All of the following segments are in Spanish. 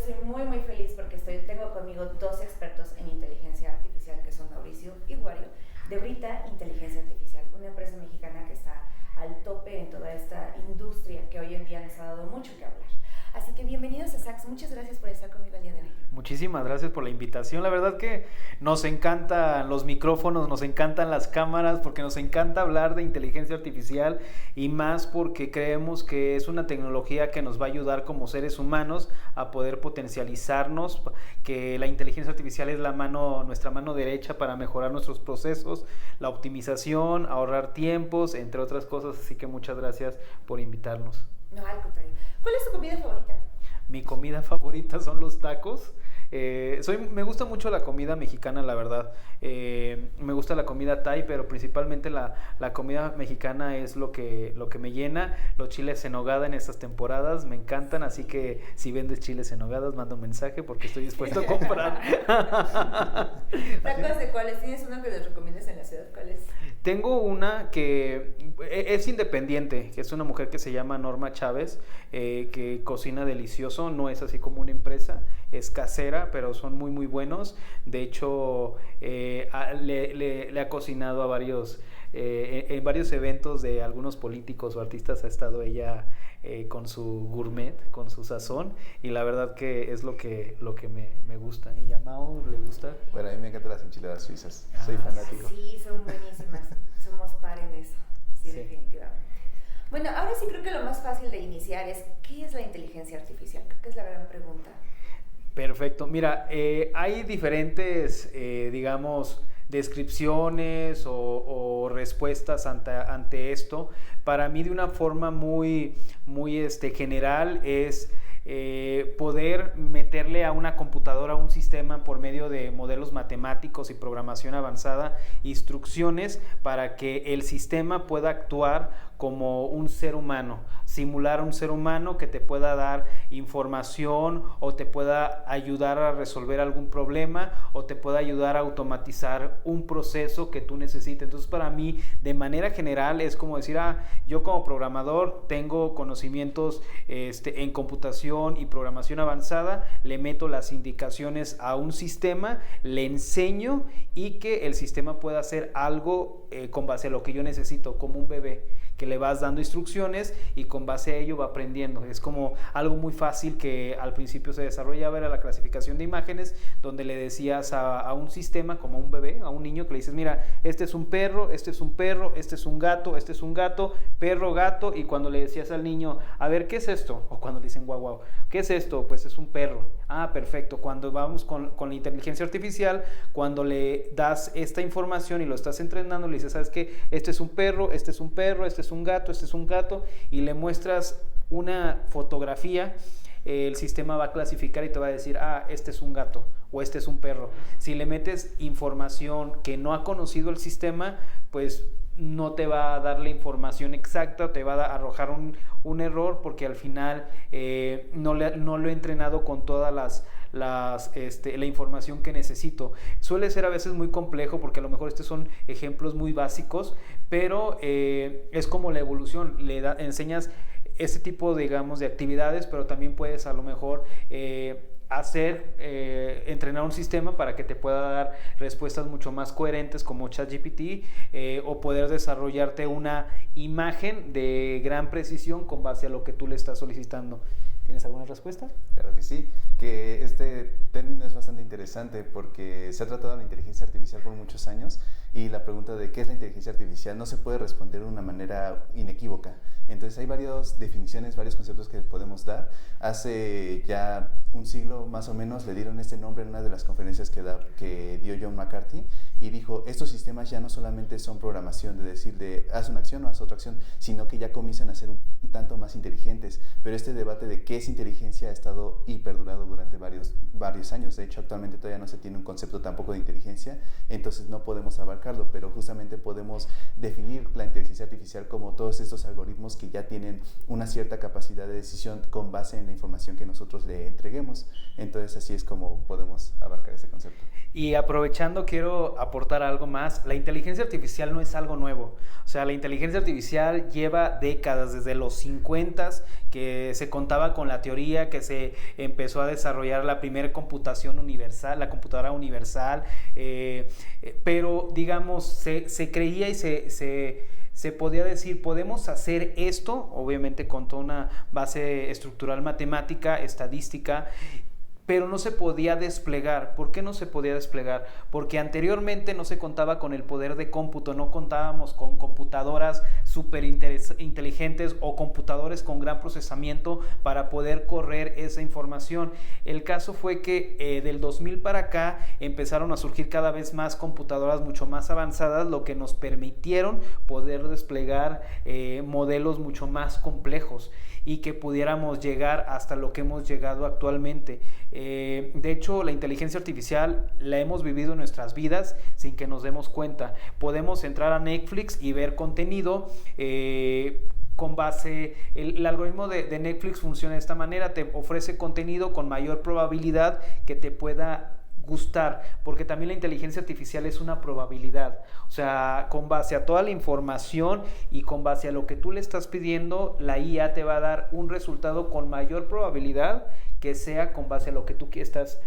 estoy muy muy feliz porque tengo conmigo dos expertos en inteligencia artificial que son Mauricio y Wario de Brita Inteligencia Artificial, una empresa mexicana que está al tope en toda esta industria que hoy en día nos ha dado mucho que hablar. Así que bienvenidos a Sax, muchas gracias por estar conmigo el día de hoy. Muchísimas gracias por la invitación, la verdad que nos encantan los micrófonos, nos encantan las cámaras, porque nos encanta hablar de inteligencia artificial y más porque creemos que es una tecnología que nos va a ayudar como seres humanos a poder potencializarnos, que la inteligencia artificial es nuestra mano derecha para mejorar nuestros procesos, la optimización, ahorrar tiempos, entre otras cosas, así que muchas gracias por invitarnos. No, al contrario. ¿Cuál es tu comida favorita? Mi comida favorita son los tacos. Me gusta mucho la comida mexicana, la verdad. Me gusta la comida thai, pero principalmente la comida mexicana es lo que me llena. Los chiles en nogada en estas temporadas me encantan, así que si vendes chiles en nogadas, manda un mensaje porque estoy dispuesto a comprar. ¿Tacos de cuáles? ¿Tienes uno que les recomiendes en la ciudad? ¿Cuál es? Tengo una que es independiente, que es una mujer que se llama Norma Chávez, que cocina delicioso, no es así como una empresa, es casera, pero son muy muy buenos. De hecho, le ha cocinado a varios, en varios eventos de algunos políticos o artistas ha estado ella con su gourmet, con su sazón, y la verdad que es lo que me gusta. ¿Y a Mao le gusta? Bueno, a mí me encantan las enchiladas suizas, soy fanático. Sí, son buenísimas, somos par en eso, sí, definitivamente. Bueno, ahora sí creo que lo más fácil de iniciar es, ¿qué es la inteligencia artificial? Creo que es la gran pregunta. Perfecto, mira, hay diferentes, digamos, descripciones o respuestas ante esto. Para mí, de una forma muy general, es poder meterle a una computadora, a un sistema, por medio de modelos matemáticos y programación avanzada, instrucciones para que el sistema pueda actuar como un ser humano, simular a un ser humano que te pueda dar información o te pueda ayudar a resolver algún problema o te pueda ayudar a automatizar un proceso que tú necesites. Entonces, para mí, de manera general, es como decir, yo como programador tengo conocimientos en computación y programación avanzada, le meto las indicaciones a un sistema, le enseño y que el sistema pueda hacer algo con base a lo que yo necesito, como un bebé que le vas dando instrucciones y con base a ello va aprendiendo. Es como algo muy fácil que al principio se desarrollaba, era la clasificación de imágenes, donde le decías a un sistema, como a un bebé, a un niño, que le dices, mira, este es un perro, este es un perro, este es un gato, este es un gato, perro, gato, y cuando le decías al niño, a ver, ¿qué es esto? O cuando le dicen, guau, guau, ¿qué es esto? Pues es un perro. Perfecto. Cuando vamos con la inteligencia artificial, cuando le das esta información y lo estás entrenando, le dices, ¿sabes qué? Este es un perro, este es un perro, este es un gato, este es un gato, y le muestras una fotografía, el sistema va a clasificar y te va a decir, este es un gato o este es un perro. Si le metes información que no ha conocido el sistema, pues no te va a dar la información exacta, te va a arrojar un error, porque al final no lo he entrenado con todas la información que necesito. Suele ser a veces muy complejo, porque a lo mejor estos son ejemplos muy básicos, pero es como la evolución, enseñas este tipo, digamos, de actividades, pero también puedes a lo mejor entrenar un sistema para que te pueda dar respuestas mucho más coherentes, como ChatGPT, o poder desarrollarte una imagen de gran precisión con base a lo que tú le estás solicitando. ¿Tienes alguna respuesta? Claro que sí, que este término es bastante interesante porque se ha tratado la inteligencia artificial por muchos años, y la pregunta de qué es la inteligencia artificial no se puede responder de una manera inequívoca. Entonces hay varias definiciones, varios conceptos que podemos dar. Hace ya un siglo más o menos le dieron este nombre en una de las conferencias que dio John McCarthy, y dijo, estos sistemas ya no solamente son programación, de decir haz una acción o haz otra acción, sino que ya comienzan a ser un tanto más inteligentes. Pero este debate de qué es inteligencia ha estado y perdurado durante varios años. De hecho, actualmente todavía no se tiene un concepto tampoco de inteligencia, entonces no podemos abarcarlo, pero justamente podemos definir la inteligencia artificial como todos estos algoritmos que ya tienen una cierta capacidad de decisión con base en la información que nosotros le entreguemos. Entonces, así es como podemos abarcar ese concepto. Y aprovechando, quiero aportar algo más. La inteligencia artificial no es algo nuevo. O sea, la inteligencia artificial lleva décadas, desde los 50s, que se contaba con la teoría, que se empezó a desarrollar la primera computación universal, la computadora universal, pero digamos, se creía y se podía decir, podemos hacer esto, obviamente con toda una base estructural matemática, estadística, pero no se podía desplegar. ¿Por qué no se podía desplegar? Porque anteriormente no se contaba con el poder de cómputo, no contábamos con computadoras súper inteligentes o computadores con gran procesamiento para poder correr esa información. El caso fue que del 2000 para acá empezaron a surgir cada vez más computadoras mucho más avanzadas, lo que nos permitieron poder desplegar modelos mucho más complejos y que pudiéramos llegar hasta lo que hemos llegado actualmente. De hecho, la inteligencia artificial la hemos vivido en nuestras vidas sin que nos demos cuenta. Podemos entrar a Netflix y ver contenido con base, el algoritmo de Netflix funciona de esta manera, te ofrece contenido con mayor probabilidad que te pueda gustar, porque también la inteligencia artificial es una probabilidad, o sea, con base a toda la información y con base a lo que tú le estás pidiendo, la IA te va a dar un resultado con mayor probabilidad que sea con base a lo que tú estás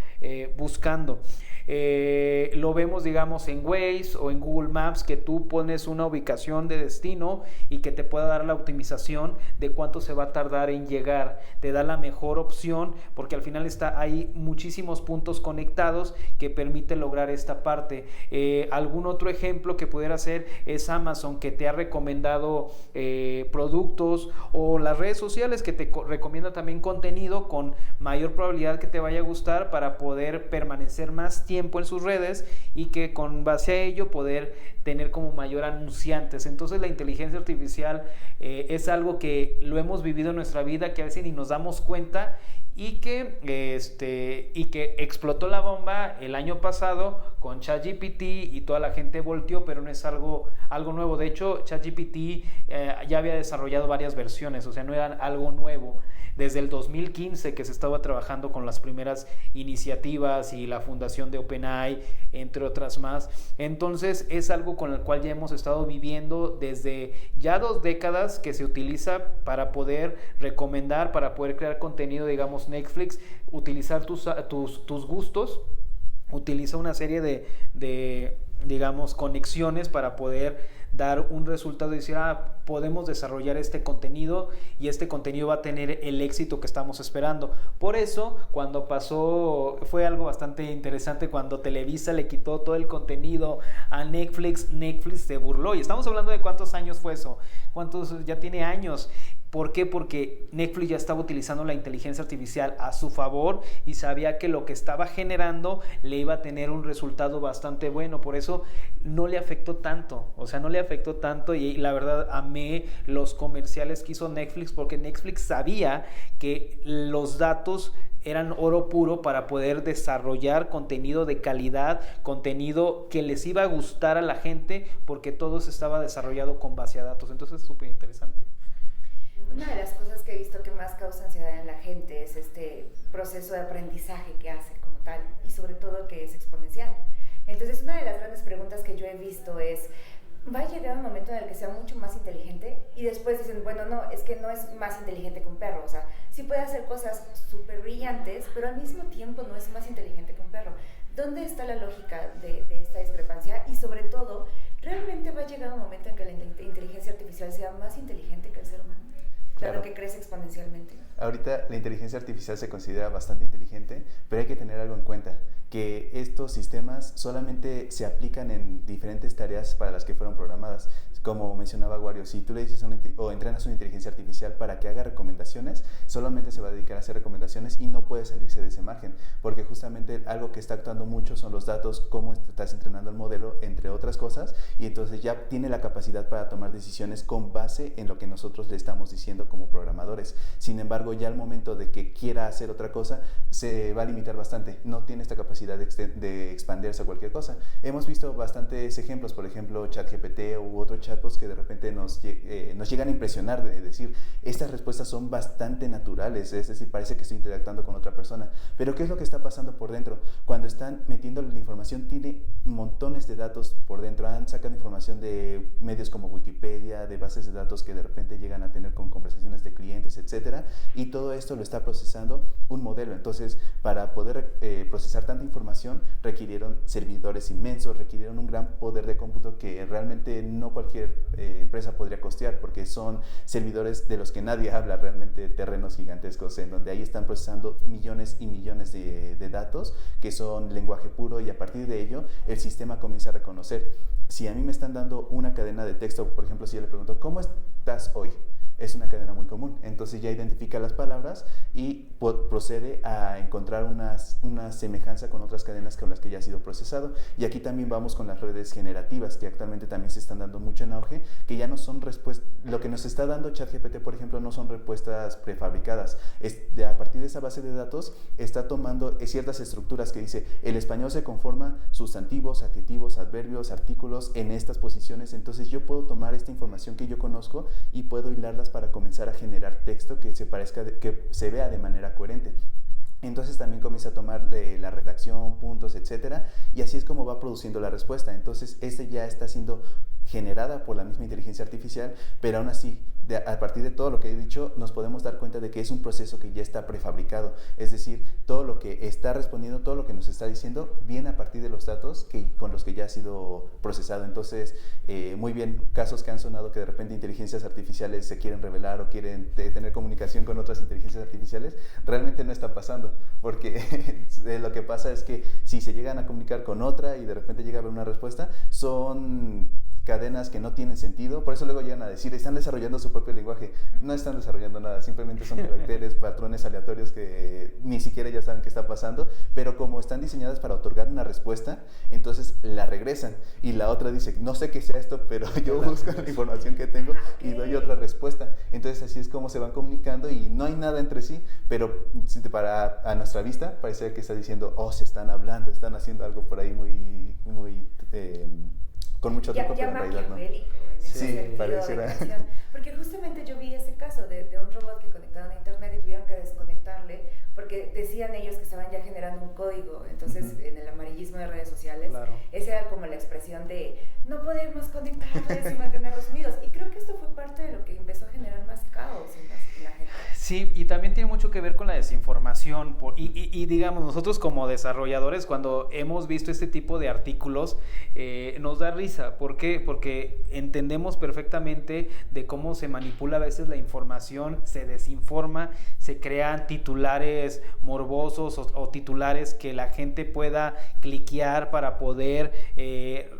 buscando. Lo vemos, digamos, en Waze o en Google Maps, que tú pones una ubicación de destino y que te pueda dar la optimización de cuánto se va a tardar en llegar. Te da la mejor opción porque al final hay muchísimos puntos conectados que permite lograr esta parte. Algún otro ejemplo que pudiera ser es Amazon, que te ha recomendado productos, o las redes sociales que te recomienda también contenido con mayor probabilidad que te vaya a gustar para poder permanecer más tiempo en sus redes y que con base a ello poder tener como mayor anunciantes. Entonces la inteligencia artificial es algo que lo hemos vivido en nuestra vida, que a veces ni nos damos cuenta y que explotó la bomba el año pasado con ChatGPT y toda la gente volteó, pero no es algo nuevo. De hecho, ChatGPT ya había desarrollado varias versiones, o sea, no era algo nuevo. Desde el 2015 que se estaba trabajando con las primeras iniciativas y la fundación de OpenAI, entre otras más. Entonces es algo con el cual ya hemos estado viviendo desde ya 2 décadas, que se utiliza para poder recomendar, para poder crear contenido. Digamos, Netflix, utilizar tus gustos, utiliza una serie de digamos, conexiones para poder dar un resultado y decir, podemos desarrollar este contenido y este contenido va a tener el éxito que estamos esperando. Por eso, cuando pasó, fue algo bastante interesante cuando Televisa le quitó todo el contenido a Netflix se burló. Y estamos hablando de cuántos años fue eso, ya tiene años. ¿Por qué? Porque Netflix ya estaba utilizando la inteligencia artificial a su favor y sabía que lo que estaba generando le iba a tener un resultado bastante bueno. Por eso no le afectó tanto. O sea, no le afectó tanto, y la verdad amé los comerciales que hizo Netflix, porque Netflix sabía que los datos eran oro puro para poder desarrollar contenido de calidad, contenido que les iba a gustar a la gente, porque todo estaba desarrollado con base a datos. Entonces es súper interesante. Una de las cosas que he visto que más causa ansiedad en la gente es este proceso de aprendizaje que hace como tal, y sobre todo que es exponencial. Entonces, una de las grandes preguntas que yo he visto es, ¿va a llegar un momento en el que sea mucho más inteligente? Y después dicen, bueno, no, es que no es más inteligente que un perro. O sea, sí puede hacer cosas súper brillantes, pero al mismo tiempo no es más inteligente que un perro. ¿Dónde está la lógica de esta discrepancia? Y sobre todo, ¿realmente va a llegar un momento en que la inteligencia artificial sea más inteligente que el ser humano? Claro, que crece exponencialmente. Ahorita la inteligencia artificial se considera bastante inteligente, pero hay que tener algo en cuenta, que estos sistemas solamente se aplican en diferentes tareas para las que fueron programadas. Como mencionaba Wario, si tú le dices o entrenas una inteligencia artificial para que haga recomendaciones, solamente se va a dedicar a hacer recomendaciones y no puede salirse de ese margen, porque justamente algo que está actuando mucho son los datos, cómo estás entrenando el modelo, entre otras cosas, y entonces ya tiene la capacidad para tomar decisiones con base en lo que nosotros le estamos diciendo como programadores. Sin embargo, ya al momento de que quiera hacer otra cosa, se va a limitar bastante, no tiene esta capacidad de expandirse a cualquier cosa. Hemos visto bastantes ejemplos, por ejemplo, ChatGPT u otro chat chatbots que de repente nos llegan a impresionar de decir, estas respuestas son bastante naturales, es decir, parece que estoy interactuando con otra persona. Pero ¿qué es lo que está pasando por dentro? Cuando están metiéndole la información, tiene montones de datos por dentro. Han sacado información de medios como Wikipedia, de bases de datos que de repente llegan a tener con conversaciones de clientes, etcétera, y todo esto lo está procesando un modelo. Entonces, para poder procesar tanta información, requirieron servidores inmensos, requirieron un gran poder de cómputo que realmente no cualquier empresa podría costear, porque son servidores de los que nadie habla, realmente terrenos gigantescos, en donde ahí están procesando millones y millones de datos, que son lenguaje puro, y a partir de ello, el sistema comienza a reconocer. Si a mí me están dando una cadena de texto, por ejemplo, si yo le pregunto, ¿cómo estás hoy? Es una cadena muy común, entonces ya identifica las palabras y procede a encontrar una semejanza con otras cadenas con las que ya ha sido procesado. Y aquí también vamos con las redes generativas, que actualmente también se están dando mucho en auge, que ya no son respuestas, lo que nos está dando ChatGPT, por ejemplo, no son respuestas prefabricadas. A partir de esa base de datos está tomando ciertas estructuras que dice, el español se conforma sustantivos, adjetivos, adverbios, artículos en estas posiciones. Entonces yo puedo tomar esta información que yo conozco y puedo hilarlas para comenzar a generar texto que se vea de manera coherente. Entonces también comienza a tomar la redacción, puntos, etcétera, y así es como va produciendo la respuesta. Entonces ya está siendo generada por la misma inteligencia artificial, pero aún así, a partir de todo lo que he dicho, nos podemos dar cuenta de que es un proceso que ya está prefabricado. Es decir, todo lo que está respondiendo, todo lo que nos está diciendo, viene a partir de los datos con los que ya ha sido procesado. Entonces, muy bien, casos que han sonado que de repente inteligencias artificiales se quieren revelar o quieren tener comunicación con otras inteligencias artificiales, realmente no está pasando, porque lo que pasa es que si se llegan a comunicar con otra y de repente llega a haber una respuesta, son cadenas que no tienen sentido. Por eso luego llegan a decir, están desarrollando su propio lenguaje. No están desarrollando nada, simplemente son caracteres, patrones aleatorios que ni siquiera ya saben qué está pasando, pero como están diseñadas para otorgar una respuesta, entonces la regresan y la otra dice, no sé qué sea esto, pero yo busco la información que tengo y doy otra respuesta. Entonces así es como se van comunicando y no hay nada entre sí, pero a nuestra vista parece que está diciendo, se están hablando, están haciendo algo por ahí muy con mucho tiempo, pero en realidad no. Sí, pareciera. Porque justamente yo vi ese caso de un robot que conectaron a internet y tuvieron que desconectarle porque decían ellos que estaban ya generando un código. Entonces, en el amarillismo de redes sociales, esa era como la expresión de no podemos conectarles y mantenerlos unidos. Y creo que esto fue parte de lo que empezó a generar más caos en la gente. Sí, y también tiene mucho que ver con la desinformación. Y digamos, nosotros como desarrolladores, cuando hemos visto este tipo de artículos, nos da risa. ¿Por qué? Porque entendemos perfectamente de cómo se manipula a veces la información, se desinforma, se crean titulares morbosos o titulares que la gente pueda cliquear para poder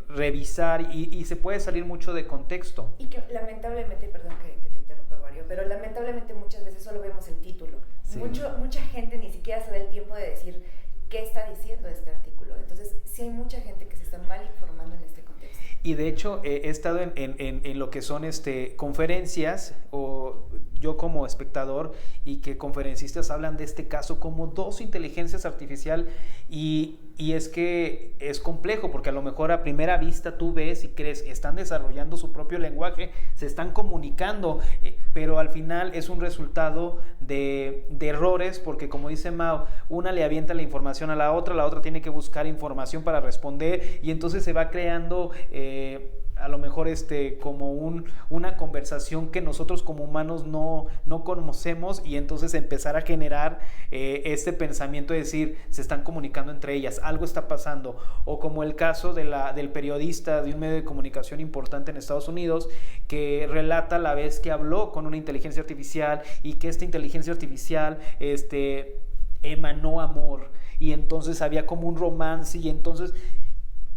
revisar y se puede salir mucho de contexto. Y que lamentablemente, perdón que te interrumpa, Wario, pero lamentablemente muchas veces solo vemos el título. Sí. Mucha gente ni siquiera se da el tiempo de decir qué está diciendo este artículo. Entonces, sí hay mucha gente que se está mal informando en este contexto. Y de hecho, he estado en lo que son conferencias, o yo como espectador, y que conferencistas hablan de este caso como dos inteligencias artificiales, y es que es complejo, porque a lo mejor a primera vista tú ves y crees, están desarrollando su propio lenguaje, se están comunicando, pero al final es un resultado de errores, porque como dice Mao, una le avienta la información a la otra tiene que buscar información para responder, y entonces se va creando a lo mejor como una conversación que nosotros como humanos no conocemos, y entonces empezar a generar este pensamiento de decir, se están comunicando entre ellas, algo está pasando. O como el caso del periodista de un medio de comunicación importante en Estados Unidos, que relata la vez que habló con una inteligencia artificial y que esta inteligencia artificial emanó amor, y entonces había como un romance, y entonces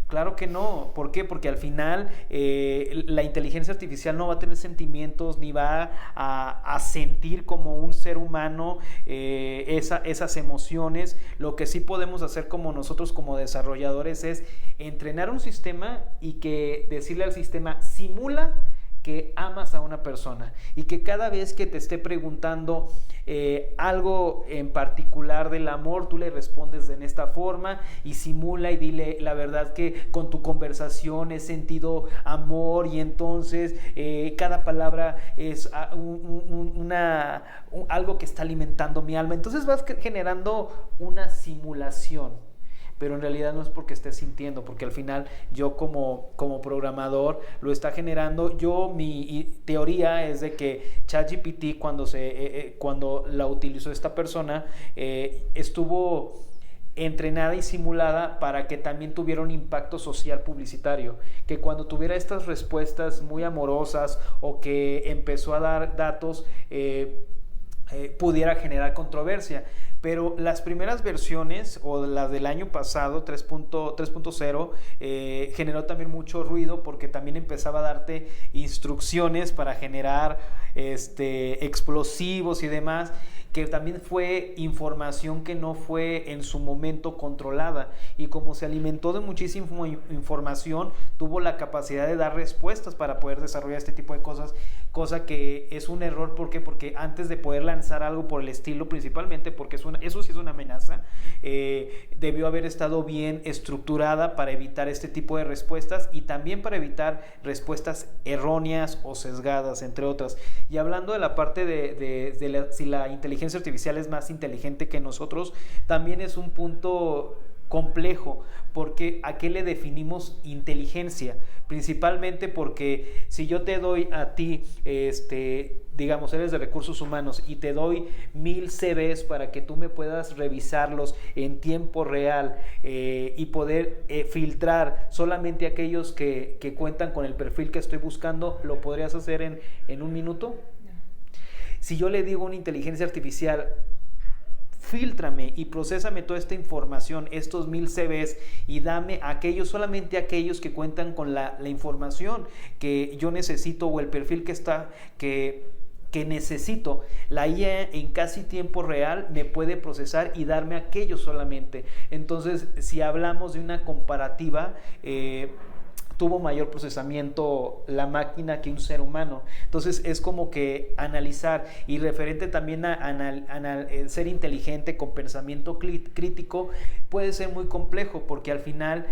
claro que no. ¿Por qué? Porque al final la inteligencia artificial no va a tener sentimientos, ni va a sentir como un ser humano esas emociones. Lo que sí podemos hacer como nosotros como desarrolladores es entrenar un sistema y decirle al sistema, simula que amas a una persona y que cada vez que te esté preguntando algo en particular del amor, tú le respondes en esta forma y simula y dile la verdad que con tu conversación he sentido amor y entonces cada palabra es algo que está alimentando mi alma. Entonces vas generando una simulación, pero en realidad no es porque estés sintiendo, porque al final yo como programador lo está generando. Mi teoría es de que ChatGPT cuando la utilizó esta persona estuvo entrenada y simulada para que también tuviera un impacto social publicitario, que cuando tuviera estas respuestas muy amorosas o que empezó a dar datos pudiera generar controversia. Pero las primeras versiones o las del año pasado 3.0 generó también mucho ruido porque también empezaba a darte instrucciones para generar explosivos y demás, que también fue información que no fue en su momento controlada, y como se alimentó de muchísima información, tuvo la capacidad de dar respuestas para poder desarrollar este tipo de cosas, cosa que es un error. ¿Por qué? Porque antes de poder lanzar algo por el estilo, principalmente porque eso sí es una amenaza, debió haber estado bien estructurada para evitar este tipo de respuestas y también para evitar respuestas erróneas o sesgadas, entre otras. Y hablando de la parte de si la inteligencia artificial es más inteligente que nosotros, también es un punto complejo, porque ¿a qué le definimos inteligencia? Principalmente porque si yo te doy a ti, digamos, eres de recursos humanos y te doy 1000 CVs para que tú me puedas revisarlos en tiempo real y poder filtrar solamente aquellos que cuentan con el perfil que estoy buscando, ¿lo podrías hacer en un minuto? No. Si yo le digo a una inteligencia artificial, fíltrame y procésame toda esta información, estos 1000 CVs, y dame solamente aquellos que cuentan con la información que yo necesito o el perfil que necesito, la IA en casi tiempo real me puede procesar y darme aquellos solamente. Entonces, si hablamos de una comparativa, tuvo mayor procesamiento la máquina que un ser humano. Entonces es como que analizar, y referente también a ser inteligente con pensamiento crítico, puede ser muy complejo, porque al final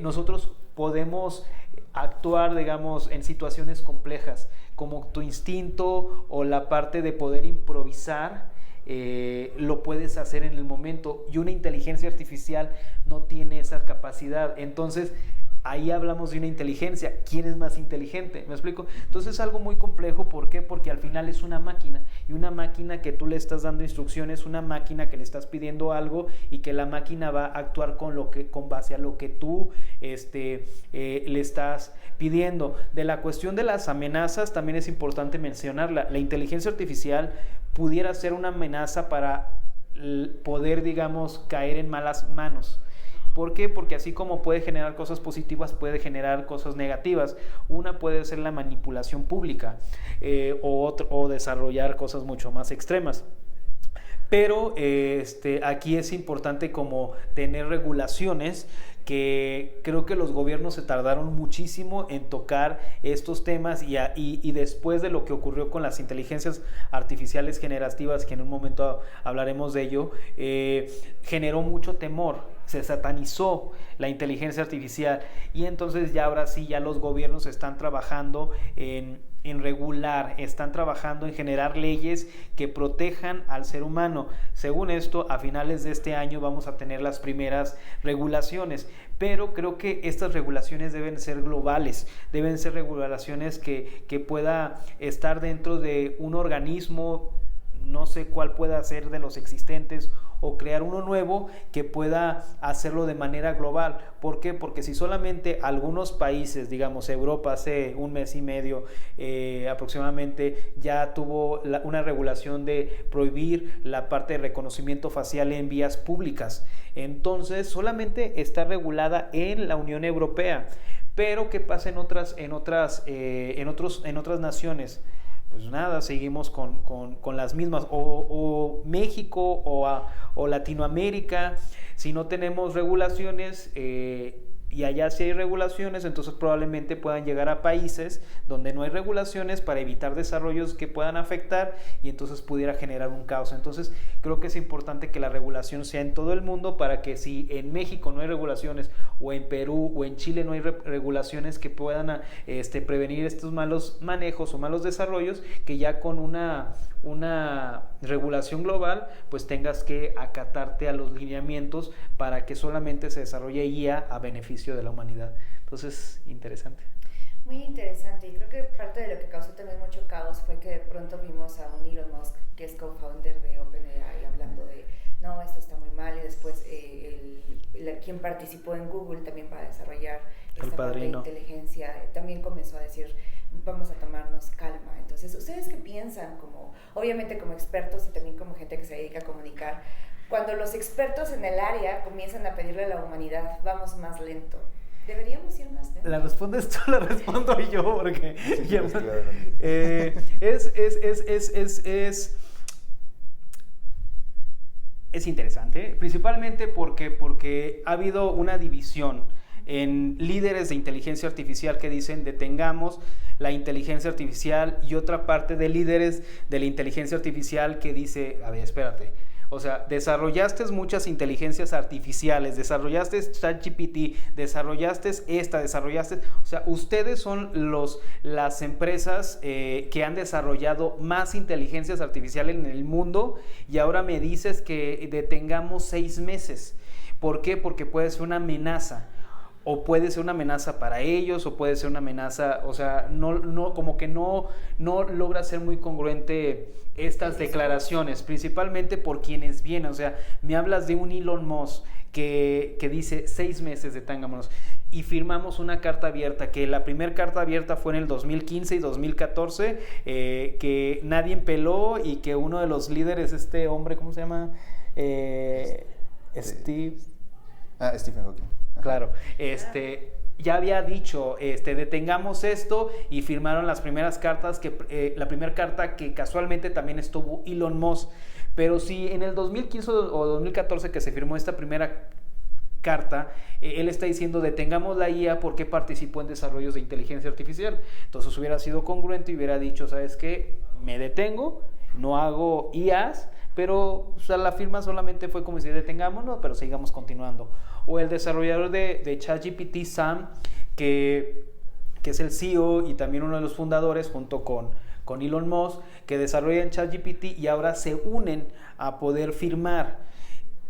nosotros podemos actuar, digamos, en situaciones complejas, como tu instinto o la parte de poder improvisar. Lo puedes hacer en el momento, y una inteligencia artificial no tiene esa capacidad. Entonces ahí hablamos de una inteligencia. ¿Quién es más inteligente? ¿Me explico? Entonces es algo muy complejo. ¿Por qué? Porque al final es una máquina, y una máquina que tú le estás dando instrucciones, una máquina que le estás pidiendo algo y que la máquina va a actuar con base a lo que tú le estás pidiendo. De la cuestión de las amenazas también es importante mencionarla. La inteligencia artificial pudiera ser una amenaza para poder, digamos, caer en malas manos. ¿Por qué? Porque así como puede generar cosas positivas, puede generar cosas negativas. Una puede ser la manipulación pública o desarrollar cosas mucho más extremas. Pero aquí es importante como tener regulaciones, que creo que los gobiernos se tardaron muchísimo en tocar estos temas, y después de lo que ocurrió con las inteligencias artificiales generativas, que en un momento hablaremos de ello, generó mucho temor, se satanizó la inteligencia artificial, y entonces ya ahora sí, ya los gobiernos están trabajando en regular, están trabajando en generar leyes que protejan al ser humano. Según esto, a finales de este año vamos a tener las primeras regulaciones, pero creo que estas regulaciones deben ser globales, deben ser regulaciones que pueda estar dentro de un organismo, no sé cuál pueda ser de los existentes, o crear uno nuevo que pueda hacerlo de manera global. ¿Por qué? Porque si solamente algunos países, digamos Europa, hace un mes y medio aproximadamente, ya tuvo una regulación de prohibir la parte de reconocimiento facial en vías públicas, entonces solamente está regulada en la Unión Europea. Pero ¿qué pasa en otras naciones? Pues nada, seguimos con las mismas, o México o Latinoamérica. Si no tenemos regulaciones, y allá sí hay regulaciones, entonces probablemente puedan llegar a países donde no hay regulaciones para evitar desarrollos que puedan afectar y entonces pudiera generar un caos. Entonces creo que es importante que la regulación sea en todo el mundo para que si en México no hay regulaciones o en Perú o en Chile no hay regulaciones que puedan prevenir estos malos manejos o malos desarrollos, que ya con una regulación global pues tengas que acatarte a los lineamientos para que solamente se desarrolle IA a beneficio de la humanidad. Entonces, interesante. Muy interesante, y creo que parte de lo que causó también mucho caos fue que de pronto vimos a un Elon Musk, que es co-founder de OpenAI, hablando de no, esto está muy mal, y después quien participó en Google también para desarrollar esta parte de inteligencia también comenzó a decir vamos a tomarnos calma. Entonces, ¿ustedes qué piensan? Obviamente como expertos y también como gente que se dedica a comunicar, cuando los expertos en el área comienzan a pedirle a la humanidad vamos más lento, ¿deberíamos ir más lento? ¿La respondes tú o la respondo yo? Porque sí, ya, es interesante, principalmente porque ha habido una división en líderes de inteligencia artificial que dicen detengamos la inteligencia artificial, y otra parte de líderes de la inteligencia artificial que dice, a ver, espérate, o sea, desarrollaste muchas inteligencias artificiales, desarrollaste ChatGPT, desarrollaste o sea, ustedes son las empresas que han desarrollado más inteligencias artificiales en el mundo, y ahora me dices que detengamos 6 meses. ¿Por qué? Porque puede ser una amenaza. O puede ser una amenaza para ellos, o puede ser una amenaza, o sea, como que no logra ser muy congruente estas declaraciones, principalmente por quienes vienen. O sea, me hablas de un Elon Musk que dice 6 meses detengámonos, y firmamos una carta abierta, que la primera carta abierta fue en el 2015 y 2014, que nadie peló, y que uno de los líderes, este hombre, ¿cómo se llama? Stephen Hawking. Claro, ya había dicho, detengamos esto, y firmaron las primeras cartas, la primera carta que casualmente también estuvo Elon Musk. Pero si en el 2015 o 2014 que se firmó esta primera carta, él está diciendo detengamos la IA porque participó en desarrollos de inteligencia artificial, entonces hubiera sido congruente y hubiera dicho, ¿sabes qué? Me detengo, no hago IAs, pero o sea, la firma solamente fue como si detengámonos, pero sigamos continuando. O el desarrollador de ChatGPT, Sam, que es el CEO y también uno de los fundadores, junto con Elon Musk, que desarrollan ChatGPT y ahora se unen a poder firmar.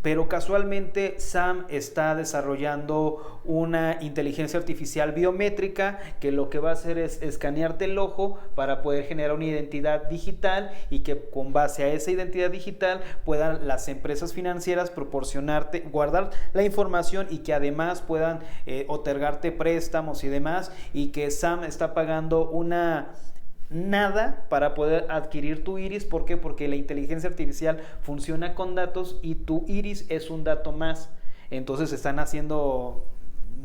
Pero casualmente Sam está desarrollando una inteligencia artificial biométrica que lo que va a hacer es escanearte el ojo para poder generar una identidad digital, y que con base a esa identidad digital puedan las empresas financieras proporcionarte, guardar la información, y que además puedan otorgarte préstamos y demás, y que Sam está pagando nada para poder adquirir tu iris. ¿Por qué? Porque la inteligencia artificial funciona con datos y tu iris es un dato más. Entonces están haciendo,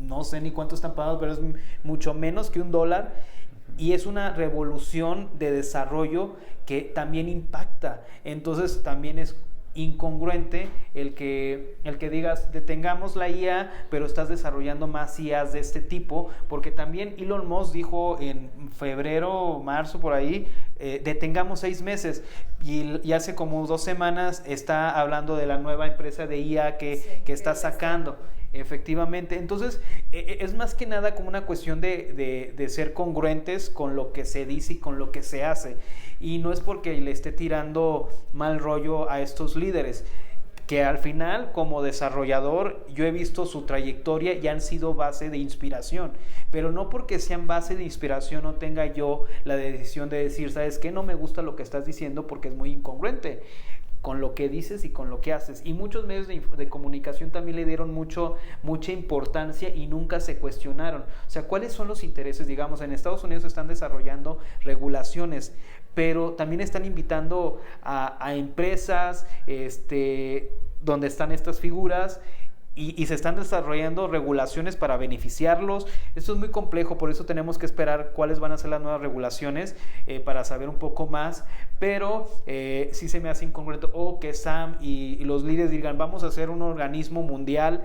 no sé ni cuánto están pagados, pero es mucho menos que $1, y es una revolución de desarrollo que también impacta. Entonces también es incongruente el que digas detengamos la IA, pero estás desarrollando más IAs de este tipo, porque también Elon Musk dijo en febrero, marzo, por ahí, detengamos 6 meses, y hace como 2 semanas está hablando de la nueva empresa de IA que está sacando. Efectivamente, entonces es más que nada como una cuestión de ser congruentes con lo que se dice y con lo que se hace, y no es porque le esté tirando mal rollo a estos líderes, que al final como desarrollador yo he visto su trayectoria y han sido base de inspiración, pero no porque sean base de inspiración no tenga yo la decisión de decir, ¿sabes qué? No me gusta lo que estás diciendo porque es muy incongruente con lo que dices y con lo que haces. Y muchos medios de comunicación también le dieron mucha importancia y nunca se cuestionaron. O sea, ¿cuáles son los intereses? Digamos, en Estados Unidos están desarrollando regulaciones, pero también están invitando a empresas donde están estas figuras, y se están desarrollando regulaciones para beneficiarlos. Esto es muy complejo, por eso tenemos que esperar cuáles van a ser las nuevas regulaciones para saber un poco más, pero sí se me hace incongruente que Sam y los líderes digan, vamos a hacer un organismo mundial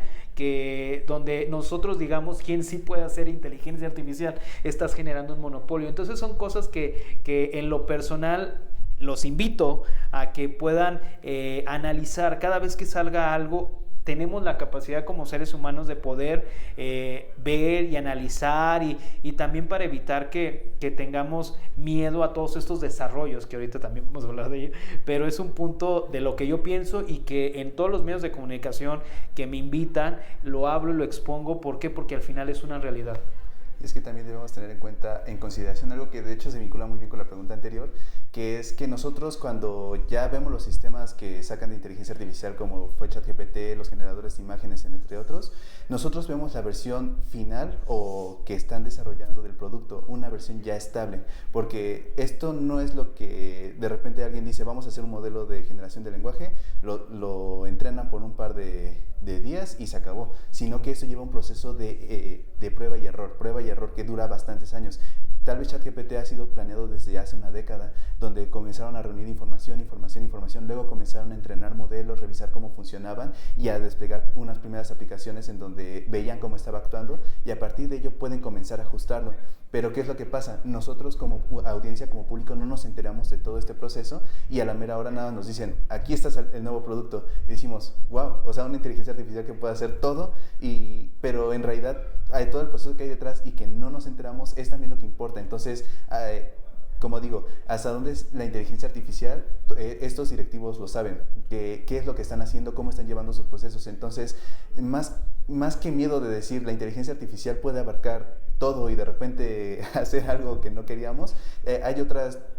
donde nosotros digamos quién sí puede hacer inteligencia artificial. Estás generando un monopolio. Entonces son cosas que en lo personal los invito a que puedan analizar cada vez que salga algo. Tenemos la capacidad como seres humanos de poder ver y analizar y también para evitar que tengamos miedo a todos estos desarrollos, que ahorita también vamos a hablar de ello, pero es un punto de lo que yo pienso y que en todos los medios de comunicación que me invitan, lo hablo y lo expongo. ¿Por qué? Porque al final es una realidad. Es que también debemos tener en consideración algo que de hecho se vincula muy bien con la pregunta anterior, que es que nosotros cuando ya vemos los sistemas que sacan de inteligencia artificial como fue ChatGPT, los generadores de imágenes, entre otros, nosotros vemos la versión final o que están desarrollando del producto, una versión ya estable, porque esto no es lo que de repente alguien dice, vamos a hacer un modelo de generación de lenguaje, lo entrenan por un par de días y se acabó, sino que eso lleva un proceso de prueba y error que dura bastantes años. Tal vez ChatGPT ha sido planeado desde hace una década, donde comenzaron a reunir información, luego comenzaron a entrenar modelos, revisar cómo funcionaban y a desplegar unas primeras aplicaciones en donde veían cómo estaba actuando y a partir de ello pueden comenzar a ajustarlo. Pero ¿qué es lo que pasa? Nosotros como audiencia, como público, no nos enteramos de todo este proceso y a la mera hora nada nos dicen, aquí está el nuevo producto. Y decimos, wow, o sea, una inteligencia artificial que puede hacer todo, pero en realidad hay todo el proceso que hay detrás y que no nos enteramos es también lo que importa. Entonces, como digo, hasta dónde es la inteligencia artificial, estos directivos lo saben, qué es lo que están haciendo, cómo están llevando sus procesos. Entonces, más que miedo de decir la inteligencia artificial puede abarcar todo y de repente hacer algo que no queríamos,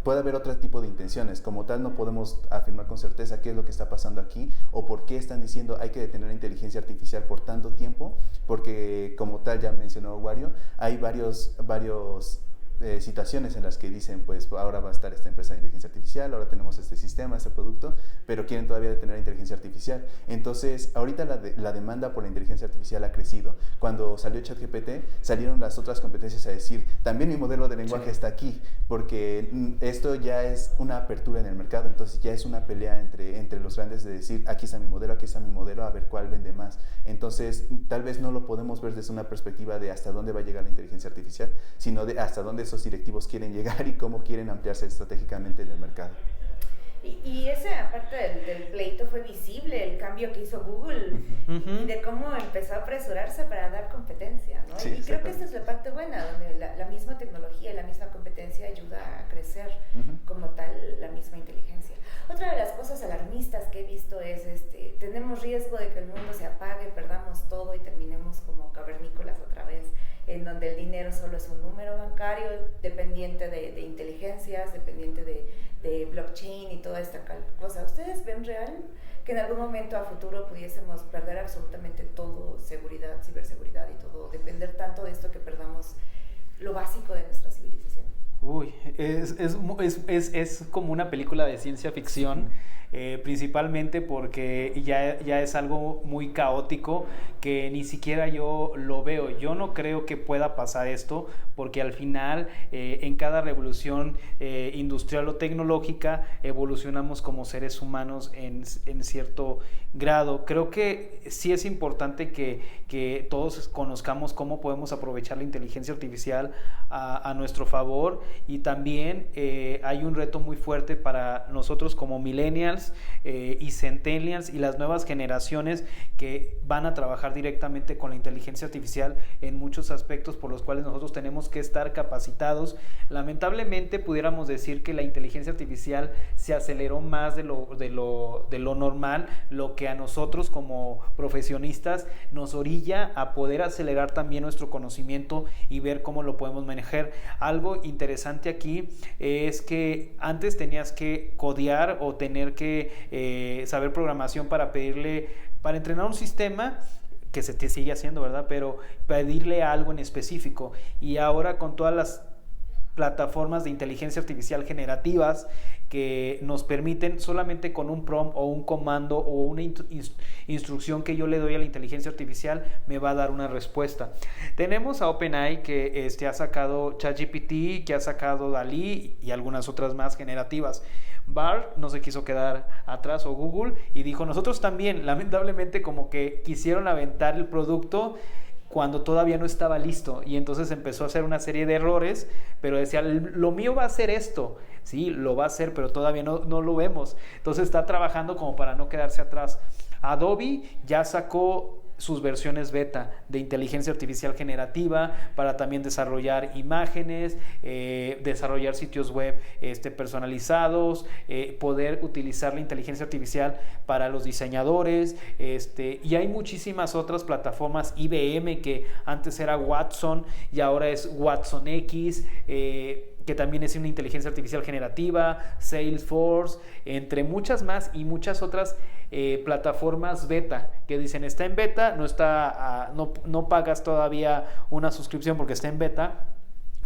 puede haber otro tipo de intenciones. Como tal, no podemos afirmar con certeza qué es lo que está pasando aquí o por qué están diciendo hay que detener la inteligencia artificial por tanto tiempo, porque como tal ya mencionó Wario, hay varios situaciones en las que dicen, pues ahora va a estar esta empresa de inteligencia artificial, ahora tenemos este sistema, este producto, pero quieren todavía detener la inteligencia artificial. Entonces, ahorita la demanda por la inteligencia artificial ha crecido. Cuando salió ChatGPT, salieron las otras competencias a decir, también mi modelo de lenguaje está aquí, porque esto ya es una apertura en el mercado, entonces ya es una pelea entre los grandes de decir, aquí está mi modelo, a ver cuál vende más. Entonces, tal vez no lo podemos ver desde una perspectiva de hasta dónde va a llegar la inteligencia artificial, sino de hasta dónde esos directivos quieren llegar y cómo quieren ampliarse estratégicamente en el mercado. Y esa parte del pleito fue visible, el cambio que hizo Google y de cómo empezó a apresurarse para dar competencia, ¿no? Sí, y creo que esta es la parte buena, donde la misma tecnología y la misma competencia ayuda a crecer como tal la misma inteligencia. Otra de las cosas alarmistas que he visto es, tenemos riesgo de que el mundo se apague, perdamos todo y terminemos como cavernícolas otra vez, en donde el dinero solo es un número bancario dependiente de inteligencias, dependiente de blockchain y toda esta cosa. ¿Ustedes ven real que en algún momento a futuro pudiésemos perder absolutamente todo, seguridad, ciberseguridad y todo, depender tanto de esto que perdamos lo básico de nuestra civilización? Uy, es como una película de ciencia ficción. Principalmente porque ya es algo muy caótico que ni siquiera yo lo veo. Yo no creo que pueda pasar esto porque al final en cada revolución industrial o tecnológica evolucionamos como seres humanos en cierto grado. Creo que sí es importante que todos conozcamos cómo podemos aprovechar la inteligencia artificial a nuestro favor y también hay un reto muy fuerte para nosotros como millennials y centennials y las nuevas generaciones que van a trabajar directamente con la inteligencia artificial en muchos aspectos por los cuales nosotros tenemos que estar capacitados. Lamentablemente pudiéramos decir que la inteligencia artificial se aceleró más de lo normal, lo que a nosotros como profesionistas nos orilla a poder acelerar también nuestro conocimiento y ver cómo lo podemos manejar. Algo interesante aquí es que antes tenías que codear o tener que saber programación para entrenar un sistema que se te sigue haciendo, ¿verdad? Pero pedirle algo en específico. Y ahora con todas las plataformas de inteligencia artificial generativas que nos permiten solamente con un prompt o un comando o una instrucción que yo le doy a la inteligencia artificial me va a dar una respuesta. Tenemos a OpenAI que ha sacado ChatGPT, que ha sacado DALL-E y algunas otras más generativas. Bard no se quiso quedar atrás, o Google, y dijo nosotros también. Lamentablemente como que quisieron aventar el producto cuando todavía no estaba listo, y entonces empezó a hacer una serie de errores, pero decía, lo mío va a ser esto. Sí, lo va a hacer, pero todavía no lo vemos. Entonces está trabajando como para no quedarse atrás. Adobe ya sacó sus versiones beta de inteligencia artificial generativa para también desarrollar imágenes, desarrollar sitios web personalizados, poder utilizar la inteligencia artificial para los diseñadores, y hay muchísimas otras plataformas. IBM, que antes era Watson y ahora es Watson X, que también es una inteligencia artificial generativa, Salesforce, entre muchas más, y muchas otras plataformas beta que dicen está en beta, no pagas todavía una suscripción porque está en beta.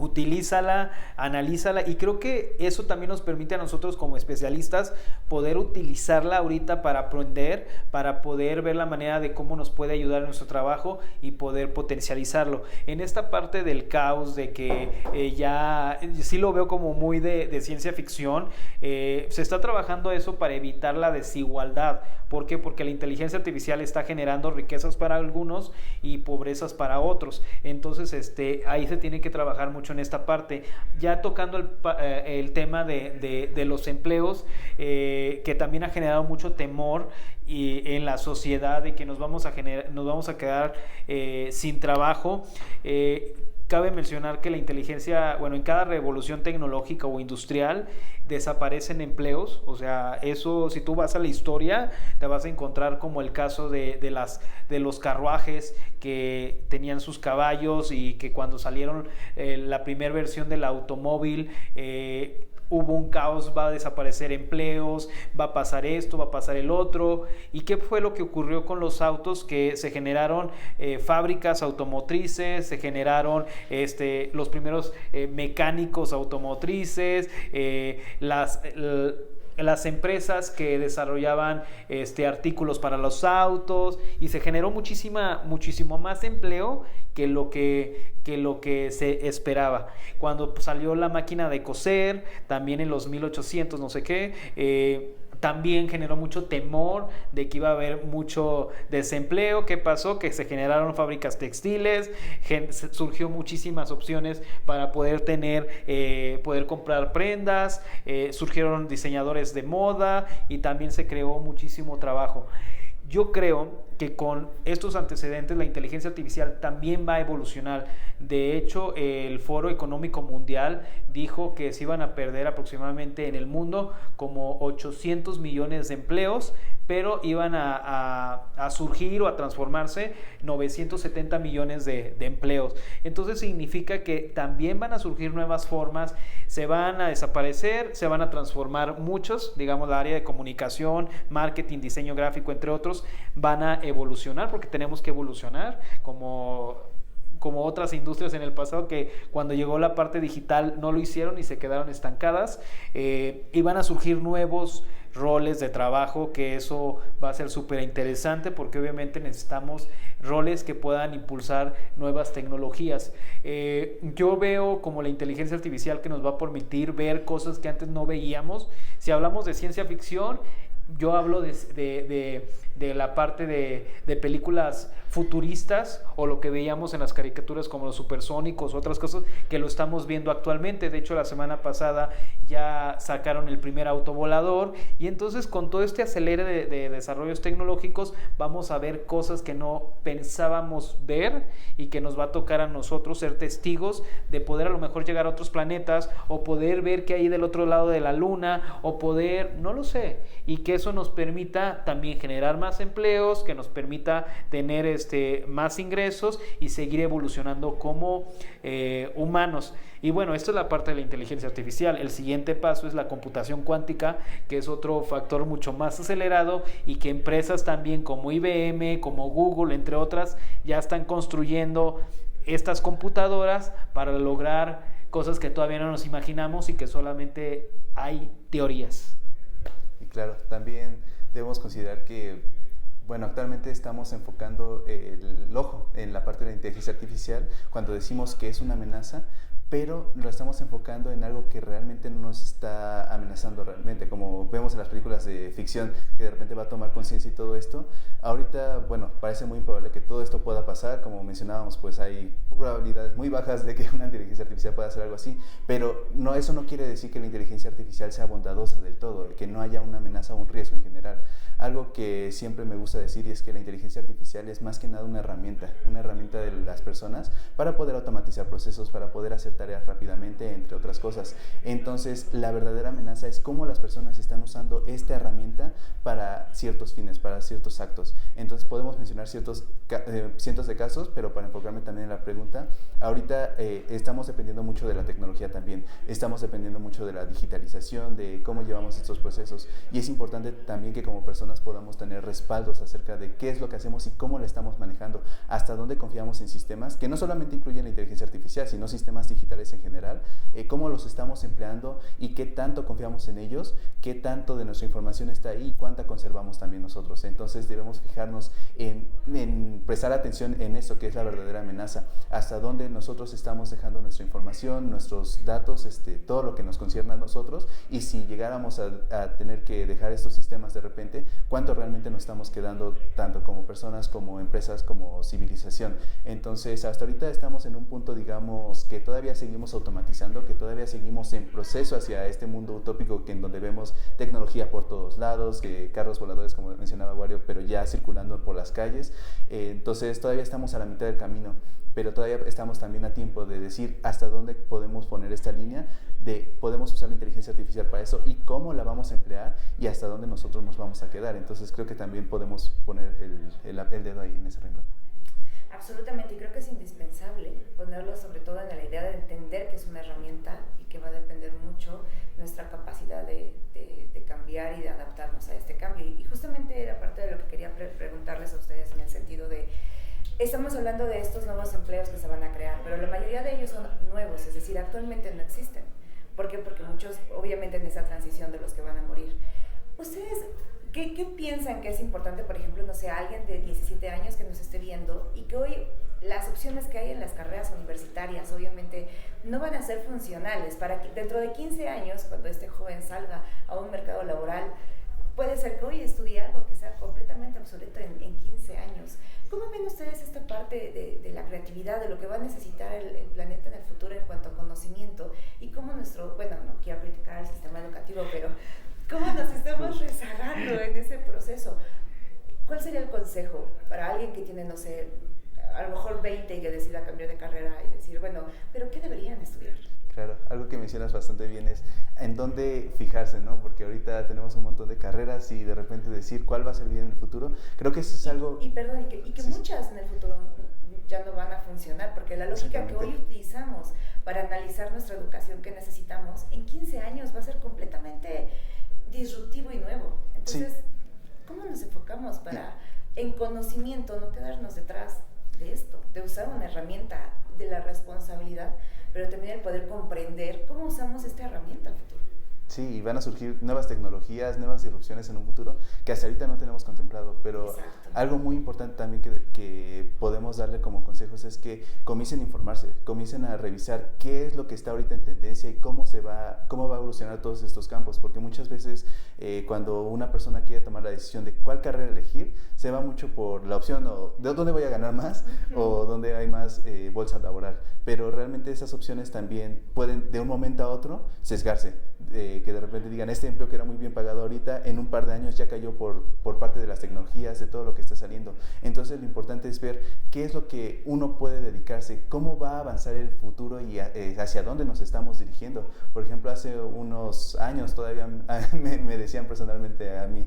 Utilízala, analízala, y creo que eso también nos permite a nosotros como especialistas poder utilizarla ahorita para aprender, para poder ver la manera de cómo nos puede ayudar en nuestro trabajo y poder potencializarlo. En esta parte del caos de que ya sí lo veo como muy de ciencia ficción, se está trabajando eso para evitar la desigualdad. ¿Por qué? Porque la inteligencia artificial está generando riquezas para algunos y pobrezas para otros. Entonces ahí se tiene que trabajar mucho en esta parte. Ya tocando el tema de los empleos, que también ha generado mucho temor en la sociedad de que nos vamos a quedar sin trabajo. Cabe mencionar que la inteligencia, en cada revolución tecnológica o industrial desaparecen empleos. O sea, eso, si tú vas a la historia, te vas a encontrar como el caso de los carruajes que tenían sus caballos, y que cuando salieron la primera versión del automóvil, hubo un caos, va a desaparecer empleos, va a pasar esto, va a pasar el otro. ¿Y qué fue lo que ocurrió con los autos? Que se generaron fábricas automotrices, se generaron los primeros mecánicos automotrices, las empresas que desarrollaban artículos para los autos, y se generó muchísimo más empleo que lo que se esperaba. Cuando salió la máquina de coser, también en los 1800 no sé qué, también generó mucho temor de que iba a haber mucho desempleo. ¿Qué pasó? Que se generaron fábricas textiles, surgió muchísimas opciones para poder poder comprar prendas, surgieron diseñadores de moda, y también se creó muchísimo trabajo. Yo creo que con estos antecedentes la inteligencia artificial también va a evolucionar. De hecho, el Foro Económico Mundial dijo que se iban a perder aproximadamente en el mundo como 800 millones de empleos, pero iban a surgir o a transformarse 970 millones de empleos. Entonces significa que también van a surgir nuevas formas, se van a desaparecer, se van a transformar muchos, digamos la área de comunicación, marketing, diseño gráfico, entre otros, van a evolucionar, porque tenemos que evolucionar como otras industrias en el pasado que cuando llegó la parte digital no lo hicieron y se quedaron estancadas. Y van a surgir nuevos roles de trabajo, que eso va a ser súper interesante, porque obviamente necesitamos roles que puedan impulsar nuevas tecnologías. Yo veo como la inteligencia artificial que nos va a permitir ver cosas que antes no veíamos. Si hablamos de ciencia ficción, yo hablo de la parte de películas futuristas, o lo que veíamos en las caricaturas como los supersónicos, otras cosas que lo estamos viendo actualmente. De hecho, la semana pasada ya sacaron el primer auto volador, y entonces con todo este acelere de desarrollos tecnológicos vamos a ver cosas que no pensábamos ver, y que nos va a tocar a nosotros ser testigos de poder a lo mejor llegar a otros planetas, o poder ver qué hay del otro lado de la luna, o poder, no lo sé, y que eso nos permita también generar más empleos, que nos permita tener más ingresos y seguir evolucionando como humanos. Y bueno, esto es la parte de la inteligencia artificial. El siguiente paso es la computación cuántica, que es otro factor mucho más acelerado, y que empresas también como IBM, como Google, entre otras, ya están construyendo estas computadoras para lograr cosas que todavía no nos imaginamos y que solamente hay teorías. Y claro, también debemos considerar que, bueno, actualmente estamos enfocando el ojo en la parte de la inteligencia artificial cuando decimos que es una amenaza, pero lo estamos enfocando en algo que realmente no nos está amenazando realmente, como vemos en las películas de ficción, que de repente va a tomar conciencia y todo esto. Ahorita, bueno, parece muy improbable que todo esto pueda pasar, como mencionábamos, pues hay probabilidades muy bajas de que una inteligencia artificial pueda hacer algo así, pero no, eso no quiere decir que la inteligencia artificial sea bondadosa del todo, que no haya una amenaza o un riesgo en general. Algo que siempre me gusta decir es que la inteligencia artificial es más que nada una herramienta de las personas para poder automatizar procesos, para poder hacer tareas rápidamente, entre otras cosas. Entonces, la verdadera amenaza es cómo las personas están usando esta herramienta para ciertos fines, para ciertos actos. Entonces, podemos mencionar cientos de casos, pero para enfocarme también en la pregunta, ahorita estamos dependiendo mucho de la tecnología también, estamos dependiendo mucho de la digitalización, de cómo llevamos estos procesos, y es importante también que como personas podamos tener respaldos acerca de qué es lo que hacemos y cómo lo estamos manejando, hasta dónde confiamos en sistemas que no solamente incluyen la inteligencia artificial, sino sistemas digitales en general, cómo los estamos empleando y qué tanto confiamos en ellos, qué tanto de nuestra información está ahí y cuánta conservamos también nosotros. Entonces debemos fijarnos en prestar atención en eso que es la verdadera amenaza, hasta dónde nosotros estamos dejando nuestra información, nuestros datos, todo lo que nos concierne a nosotros, y si llegáramos a tener que dejar estos sistemas de repente, cuánto realmente nos estamos quedando tanto como personas, como empresas, como civilización. Entonces hasta ahorita estamos en un punto, digamos, que todavía seguimos automatizando, que todavía seguimos en proceso hacia este mundo utópico en donde vemos tecnología por todos lados, carros voladores como mencionaba Wario, pero ya circulando por las calles. Entonces todavía estamos a la mitad del camino, pero todavía estamos también a tiempo de decir hasta dónde podemos poner esta línea de podemos usar la inteligencia artificial para eso y cómo la vamos a emplear y hasta dónde nosotros nos vamos a quedar. Entonces creo que también podemos poner el dedo ahí en ese renglón. Absolutamente, y creo que es indispensable ponerlo sobre todo en la idea de entender que es una herramienta y que va a depender mucho nuestra capacidad de cambiar y de adaptarnos a este cambio. Y justamente era parte de lo que quería preguntarles a ustedes en el sentido de, estamos hablando de estos nuevos empleos que se van a crear, pero la mayoría de ellos son nuevos, es decir, actualmente no existen. ¿Por qué? Porque muchos, obviamente, en esa transición de los que van a morir. ¿Ustedes qué piensan que es importante, por ejemplo, no sé, alguien de 17 años que nos esté viendo y que hoy las opciones que hay en las carreras universitarias, obviamente, no van a ser funcionales para que dentro de 15 años, cuando este joven salga a un mercado laboral, puede ser que hoy estudie algo que sea completamente obsoleto en 15 años. ¿Cómo ven ustedes esta parte de la creatividad, de lo que va a necesitar el planeta en el futuro en cuanto a conocimiento? Y cómo bueno, no quiero criticar al sistema educativo, pero ¿cómo nos estamos rezagando en ese proceso? ¿Cuál sería el consejo para alguien que tiene, no sé, a lo mejor 20 y que decida cambiar de carrera y decir, bueno, pero ¿qué deberían estudiar? Claro, algo que mencionas bastante bien es en dónde fijarse, ¿no? Porque ahorita tenemos un montón de carreras y de repente decir cuál va a ser bien en el futuro, creo que eso es algo... Y que sí, muchas en el futuro ya no van a funcionar, porque la lógica que hoy utilizamos para analizar nuestra educación que necesitamos, en 15 años va a ser completamente disruptivo y nuevo. Entonces, sí, ¿cómo nos enfocamos para, en conocimiento, no quedarnos detrás de esto, de usar una herramienta, de la responsabilidad, pero también el poder comprender cómo usamos esta herramienta al futuro? Sí, y van a surgir nuevas tecnologías, nuevas disrupciones en un futuro que hasta ahorita no tenemos contemplado, pero exacto, algo muy importante también que podemos darle como consejos es que comiencen a informarse, comiencen a revisar qué es lo que está ahorita en tendencia y cómo va a evolucionar todos estos campos, porque muchas veces cuando una persona quiere tomar la decisión de cuál carrera elegir, se va mucho por la opción o de dónde voy a ganar más o dónde hay más bolsa laboral, pero realmente esas opciones también pueden de un momento a otro sesgarse, que de repente digan, este empleo que era muy bien pagado ahorita, en un par de años ya cayó por parte de las tecnologías, de todo lo que está saliendo. Entonces lo importante es ver qué es lo que uno puede dedicarse, cómo va a avanzar el futuro y hacia dónde nos estamos dirigiendo. Por ejemplo, hace unos años todavía me decían personalmente a mí,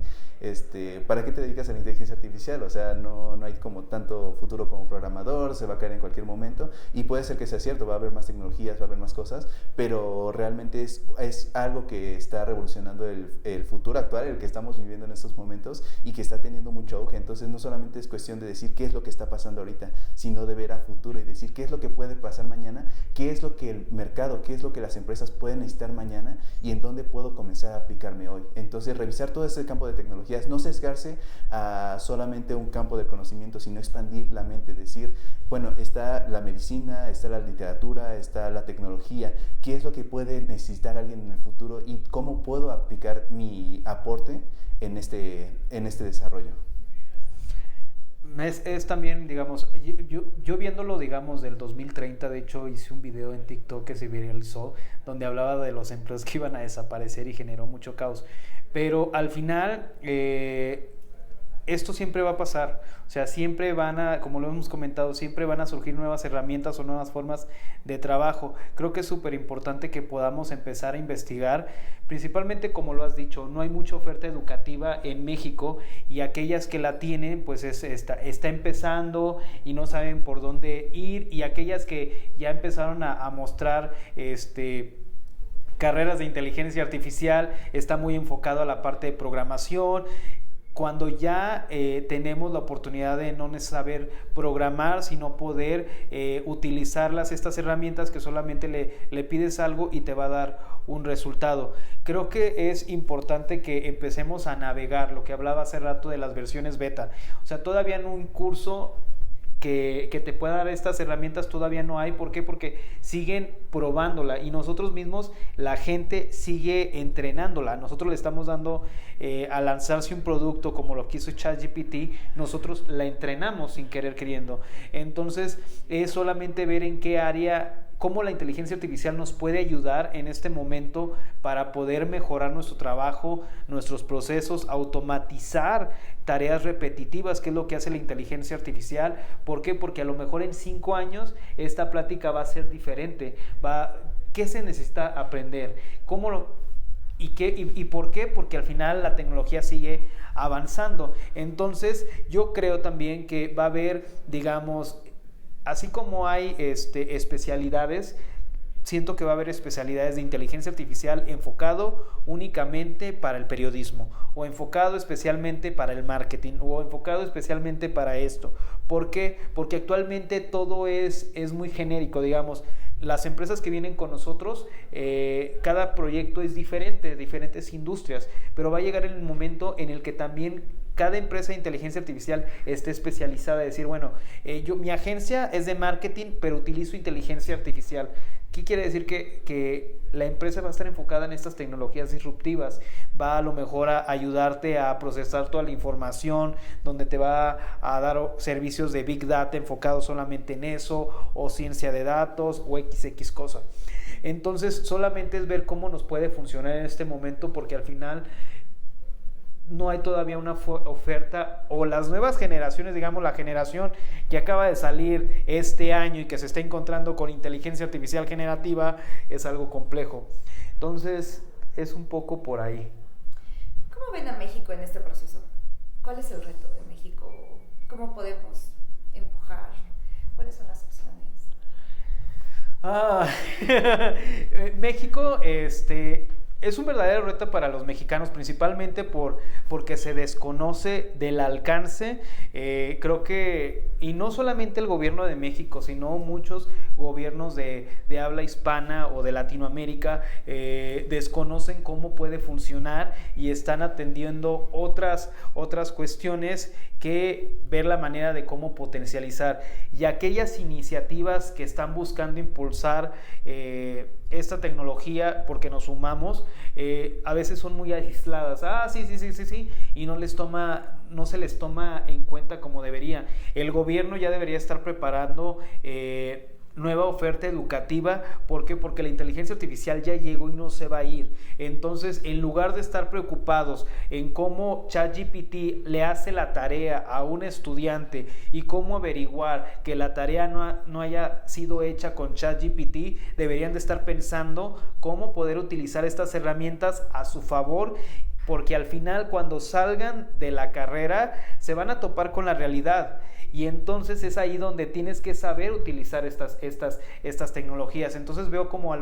¿para qué te dedicas a la inteligencia artificial? O sea, no hay como tanto futuro como programador, se va a caer en cualquier momento, y puede ser que sea cierto, va a haber más tecnologías, va a haber más cosas, pero realmente es algo que que está revolucionando el futuro actual, el que estamos viviendo en estos momentos y que está teniendo mucho auge. Entonces no solamente es cuestión de decir qué es lo que está pasando ahorita, sino de ver a futuro y decir qué es lo que puede pasar mañana, qué es lo que el mercado, qué es lo que las empresas pueden necesitar mañana y en dónde puedo comenzar a aplicarme hoy. Entonces revisar todo ese campo de tecnologías, no sesgarse a solamente un campo del conocimiento, sino expandir la mente, decir, bueno, está la medicina, está la literatura, está la tecnología, qué es lo que puede necesitar alguien en el futuro y cómo puedo aplicar mi aporte en este desarrollo. Es también, digamos, yo viéndolo, digamos, del 2030, de hecho hice un video en TikTok que se viralizó, donde hablaba de los empleos que iban a desaparecer y generó mucho caos. Pero al final, esto siempre va a pasar, o sea, siempre como lo hemos comentado, siempre van a surgir nuevas herramientas o nuevas formas de trabajo. Creo que es súper importante que podamos empezar a investigar, principalmente como lo has dicho, no hay mucha oferta educativa en México y aquellas que la tienen, pues está empezando y no saben por dónde ir, y aquellas que ya empezaron a mostrar carreras de inteligencia artificial, está muy enfocado a la parte de programación. Cuando ya tenemos la oportunidad de no saber programar, sino poder utilizarlas, estas herramientas que solamente le pides algo y te va a dar un resultado. Creo que es importante que empecemos a navegar, lo que hablaba hace rato de las versiones beta. O sea, todavía en un curso que te pueda dar estas herramientas todavía no hay. ¿Por qué? Porque siguen probándola y nosotros mismos, la gente sigue entrenándola. Nosotros le estamos dando, a lanzarse un producto como lo que hizo ChatGPT, nosotros la entrenamos sin querer queriendo. Entonces es solamente ver en qué área, cómo la inteligencia artificial nos puede ayudar en este momento para poder mejorar nuestro trabajo, nuestros procesos, automatizar tareas repetitivas, que es lo que hace la inteligencia artificial. ¿Por qué? Porque a lo mejor en 5 años esta plática va a ser diferente. ¿Qué se necesita aprender? ¿Y por qué? Porque al final la tecnología sigue avanzando. Entonces yo creo también que va a haber, digamos, así como hay especialidades, siento que va a haber especialidades de inteligencia artificial enfocado únicamente para el periodismo, o enfocado especialmente para el marketing, o enfocado especialmente para esto. ¿Por qué? Porque actualmente todo es muy genérico, digamos. Las empresas que vienen con nosotros, cada proyecto es diferente, diferentes industrias, pero va a llegar el momento en el que también cada empresa de inteligencia artificial esté especializada, decir, bueno, mi agencia es de marketing, pero utilizo inteligencia artificial. ¿Qué quiere decir? Que la empresa va a estar enfocada en estas tecnologías disruptivas, va a lo mejor a ayudarte a procesar toda la información, donde te va a dar servicios de Big Data enfocados solamente en eso, o ciencia de datos, o XX cosa. Entonces solamente es ver cómo nos puede funcionar en este momento, porque al final no hay todavía una oferta, o las nuevas generaciones, digamos la generación que acaba de salir este año y que se está encontrando con inteligencia artificial generativa, es algo complejo. Entonces es un poco por ahí. ¿Cómo ven a México en este proceso? ¿Cuál es el reto de México? ¿Cómo podemos empujar? ¿Cuáles son las opciones? México, es un verdadero reto para los mexicanos, principalmente porque se desconoce del alcance. Creo que, y no solamente el gobierno de México, sino muchos gobiernos de habla hispana o de Latinoamérica desconocen cómo puede funcionar y están atendiendo otras cuestiones que ver la manera de cómo potencializar. Y aquellas iniciativas que están buscando impulsar esta tecnología, porque nos sumamos, a veces son muy aisladas. Sí, y no se les toma en cuenta como debería. El gobierno ya debería estar preparando nueva oferta educativa. ¿Por qué? Porque la inteligencia artificial ya llegó y no se va a ir. Entonces, en lugar de estar preocupados en cómo ChatGPT le hace la tarea a un estudiante y cómo averiguar que la tarea no haya sido hecha con ChatGPT, deberían de estar pensando cómo poder utilizar estas herramientas a su favor, porque al final, cuando salgan de la carrera, se van a topar con la realidad. y entonces es ahí donde tienes que saber utilizar estas tecnologías. Entonces veo como a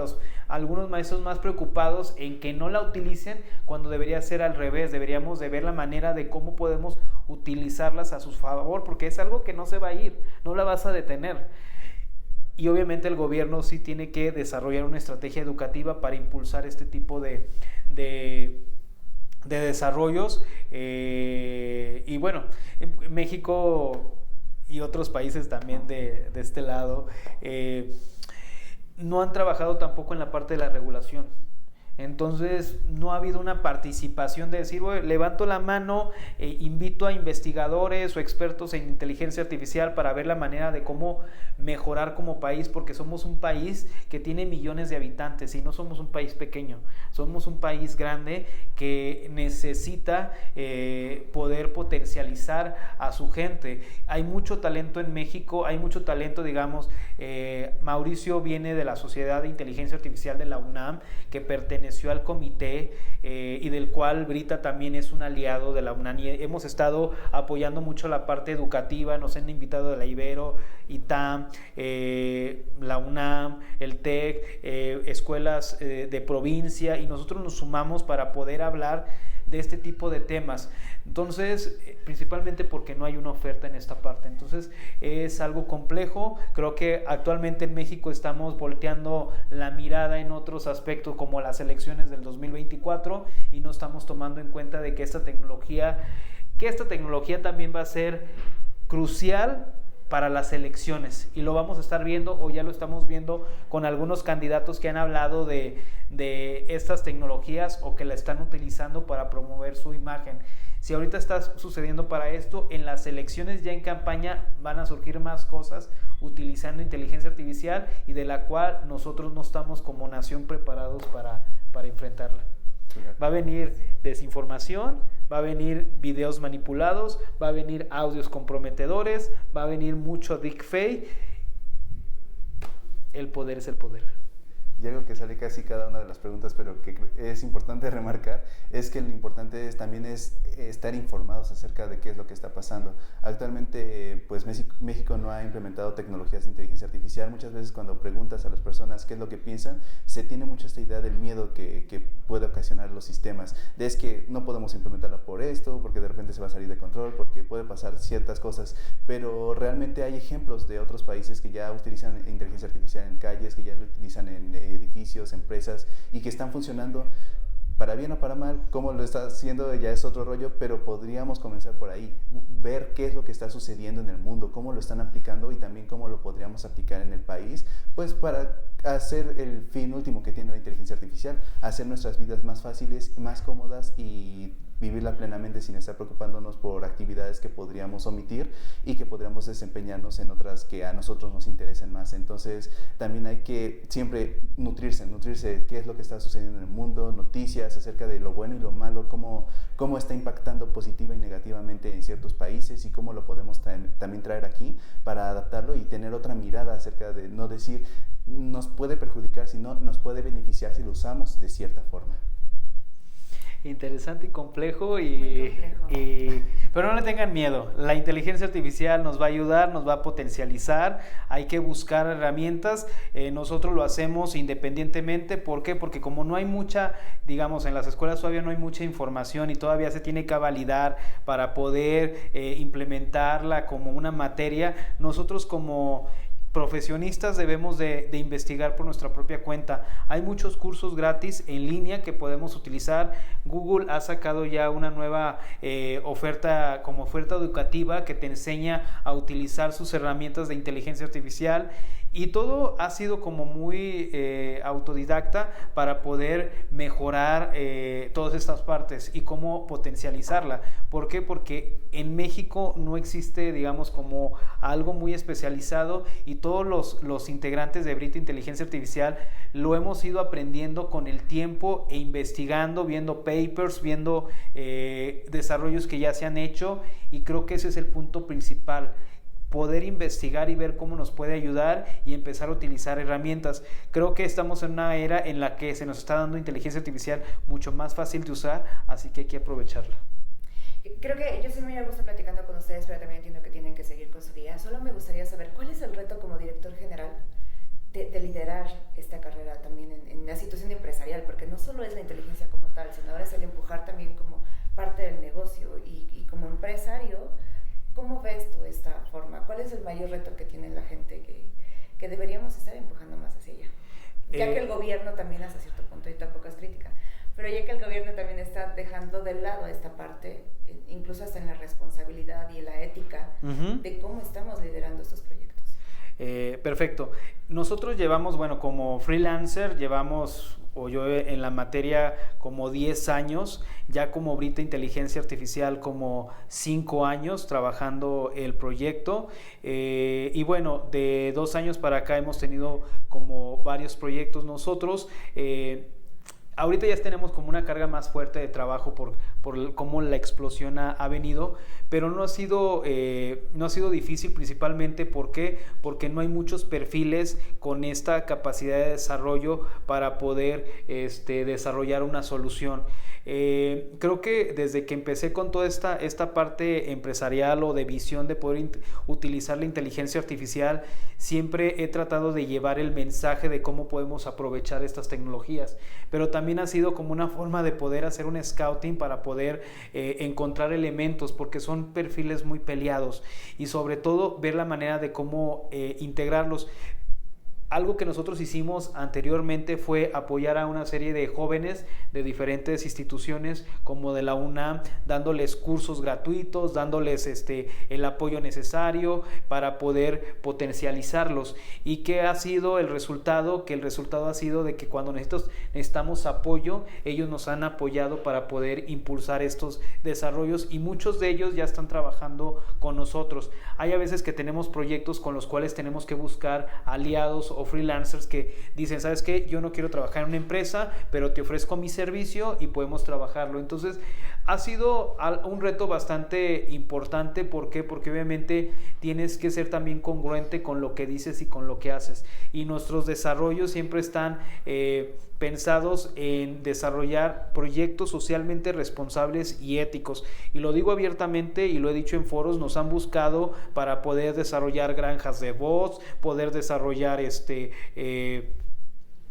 algunos maestros más preocupados en que no la utilicen, cuando debería ser al revés. Deberíamos de ver la manera de cómo podemos utilizarlas a su favor, porque es algo que no se va a ir, no la vas a detener. Y obviamente el gobierno sí tiene que desarrollar una estrategia educativa para impulsar este tipo de desarrollos. Y bueno, México y otros países también de este lado no han trabajado tampoco en la parte de la regulación. Entonces no ha habido una participación de decir, bueno, levanto la mano, invito a investigadores o expertos en inteligencia artificial para ver la manera de cómo mejorar como país, porque somos un país que tiene millones de habitantes y no somos un país pequeño, somos un país grande que necesita poder potencializar a su gente. Hay mucho talento en México, hay mucho talento, digamos, Mauricio viene de la Sociedad de Inteligencia Artificial de la UNAM, que pertenece al comité y del cual Brita también es un aliado de la UNAM, y hemos estado apoyando mucho la parte educativa. Nos han invitado de la Ibero, ITAM, la UNAM, el TEC, escuelas de provincia, y nosotros nos sumamos para poder hablar de este tipo de temas. Entonces, principalmente porque no hay una oferta en esta parte. Entonces, es algo complejo. Creo que actualmente en México estamos volteando la mirada en otros aspectos, como las elecciones del 2024, y no estamos tomando en cuenta de que esta tecnología también va a ser crucial para las elecciones, y lo vamos a estar viendo, o ya lo estamos viendo con algunos candidatos que han hablado de estas tecnologías, o que la están utilizando para promover su imagen. Si ahorita está sucediendo para esto, en las elecciones ya en campaña van a surgir más cosas utilizando inteligencia artificial, y de la cual nosotros no estamos como nación preparados para enfrentarla. Va a venir desinformación, va a venir videos manipulados, va a venir audios comprometedores, va a venir mucho deepfake. El poder es el poder. Y algo que sale casi cada una de las preguntas, pero que es importante remarcar, es que lo importante también es estar informados acerca de qué es lo que está pasando. Actualmente, pues México no ha implementado tecnologías de inteligencia artificial. Muchas veces cuando preguntas a las personas qué es lo que piensan, se tiene mucho esta idea del miedo que puede ocasionar los sistemas. Es que no podemos implementarla por esto, porque de repente se va a salir de control, porque puede pasar ciertas cosas. Pero realmente hay ejemplos de otros países que ya utilizan inteligencia artificial en calles, que ya lo utilizan en edificios, empresas, y que están funcionando para bien o para mal. Cómo lo está haciendo ya es otro rollo, pero podríamos comenzar por ahí, ver qué es lo que está sucediendo en el mundo, cómo lo están aplicando, y también cómo lo podríamos aplicar en el país, pues para hacer el fin último que tiene la inteligencia artificial, hacer nuestras vidas más fáciles, más cómodas, y vivirla plenamente sin estar preocupándonos por actividades que podríamos omitir y que podríamos desempeñarnos en otras que a nosotros nos interesen más. Entonces también hay que siempre nutrirse de qué es lo que está sucediendo en el mundo, noticias acerca de lo bueno y lo malo, cómo está impactando positiva y negativamente en ciertos países, y cómo lo podemos también traer aquí para adaptarlo y tener otra mirada acerca de no decir nos puede perjudicar, sino nos puede beneficiar si lo usamos de cierta forma. Interesante y complejo, pero no le tengan miedo. La inteligencia artificial nos va a ayudar, nos va a potencializar. Hay que buscar herramientas. Nosotros lo hacemos independientemente. ¿Por qué? Porque como no hay mucha, digamos, en las escuelas todavía no hay mucha información, y todavía se tiene que validar para poder implementarla como una materia, nosotros como profesionistas debemos de investigar por nuestra propia cuenta. Hay muchos cursos gratis en línea que podemos utilizar. Google ha sacado ya una nueva oferta educativa que te enseña a utilizar sus herramientas de inteligencia artificial, y todo ha sido como muy autodidacta para poder mejorar todas estas partes y cómo potencializarla. ¿Por qué? Porque en México no existe, digamos, como algo muy especializado, y todos los integrantes de Brita Inteligencia Artificial lo hemos ido aprendiendo con el tiempo e investigando, viendo papers, viendo desarrollos que ya se han hecho, y creo que ese es el punto principal. Poder investigar y ver cómo nos puede ayudar y empezar a utilizar herramientas. Creo que estamos en una era en la que se nos está dando inteligencia artificial mucho más fácil de usar, así que hay que aprovecharla. Creo que yo soy muy a gusto platicando con ustedes, pero también entiendo que tienen que seguir con su día. Solo me gustaría saber cuál es el reto como director general de liderar esta carrera también en la situación empresarial, porque no solo es la inteligencia como tal, sino ahora es el empujar también como parte del negocio y como empresario, ¿cómo ves tú esta forma? ¿Cuál es el mayor reto que tiene la gente que deberíamos estar empujando más hacia ella? Ya que el gobierno también hasta cierto punto, y tampoco es crítica, pero ya que el gobierno también está dejando de lado esta parte, incluso hasta en la responsabilidad y en la ética de cómo estamos liderando estos proyectos. Perfecto. Nosotros llevamos, bueno, como freelancer, o yo en la materia como 10 años, ya como Brita Inteligencia Artificial como 5 años trabajando el proyecto, y bueno, de 2 años para acá hemos tenido como varios proyectos nosotros. Ahorita ya tenemos como una carga más fuerte de trabajo por cómo la explosión ha venido, pero no ha sido difícil, principalmente porque no hay muchos perfiles con esta capacidad de desarrollo para poder desarrollar una solución. Creo que desde que empecé con toda esta parte empresarial o de visión de poder utilizar la inteligencia artificial, siempre he tratado de llevar el mensaje de cómo podemos aprovechar estas tecnologías, pero también ha sido como una forma de poder hacer un scouting para poder encontrar elementos, porque son perfiles muy peleados, y sobre todo ver la manera de cómo integrarlos. Algo que nosotros hicimos anteriormente fue apoyar a una serie de jóvenes de diferentes instituciones como de la UNAM, dándoles cursos gratuitos, dándoles el apoyo necesario para poder potencializarlos. ¿Y qué ha sido el resultado? Que el resultado ha sido de que cuando necesitamos apoyo, ellos nos han apoyado para poder impulsar estos desarrollos, y muchos de ellos ya están trabajando con nosotros. Hay a veces que tenemos proyectos con los cuales tenemos que buscar aliados o freelancers que dicen, ¿sabes qué? Yo no quiero trabajar en una empresa, pero te ofrezco mi servicio y podemos trabajarlo. Entonces, ha sido un reto bastante importante. ¿Por qué? Porque obviamente tienes que ser también congruente con lo que dices y con lo que haces. Y nuestros desarrollos siempre están pensados en desarrollar proyectos socialmente responsables y éticos. Y lo digo abiertamente y lo he dicho en foros, nos han buscado para poder desarrollar granjas de bots, poder desarrollar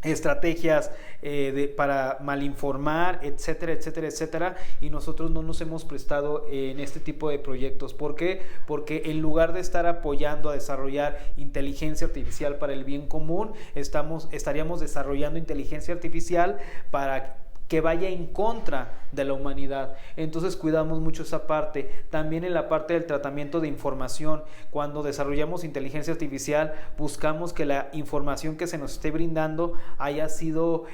estrategias para malinformar, etcétera, etcétera, etcétera, y nosotros no nos hemos prestado en este tipo de proyectos. ¿Por qué? Porque en lugar de estar apoyando a desarrollar inteligencia artificial para el bien común, estaríamos desarrollando inteligencia artificial para que vaya en contra de la humanidad. Entonces cuidamos mucho esa parte. También en la parte del tratamiento de información, cuando desarrollamos inteligencia artificial, buscamos que la información que se nos esté brindando haya sido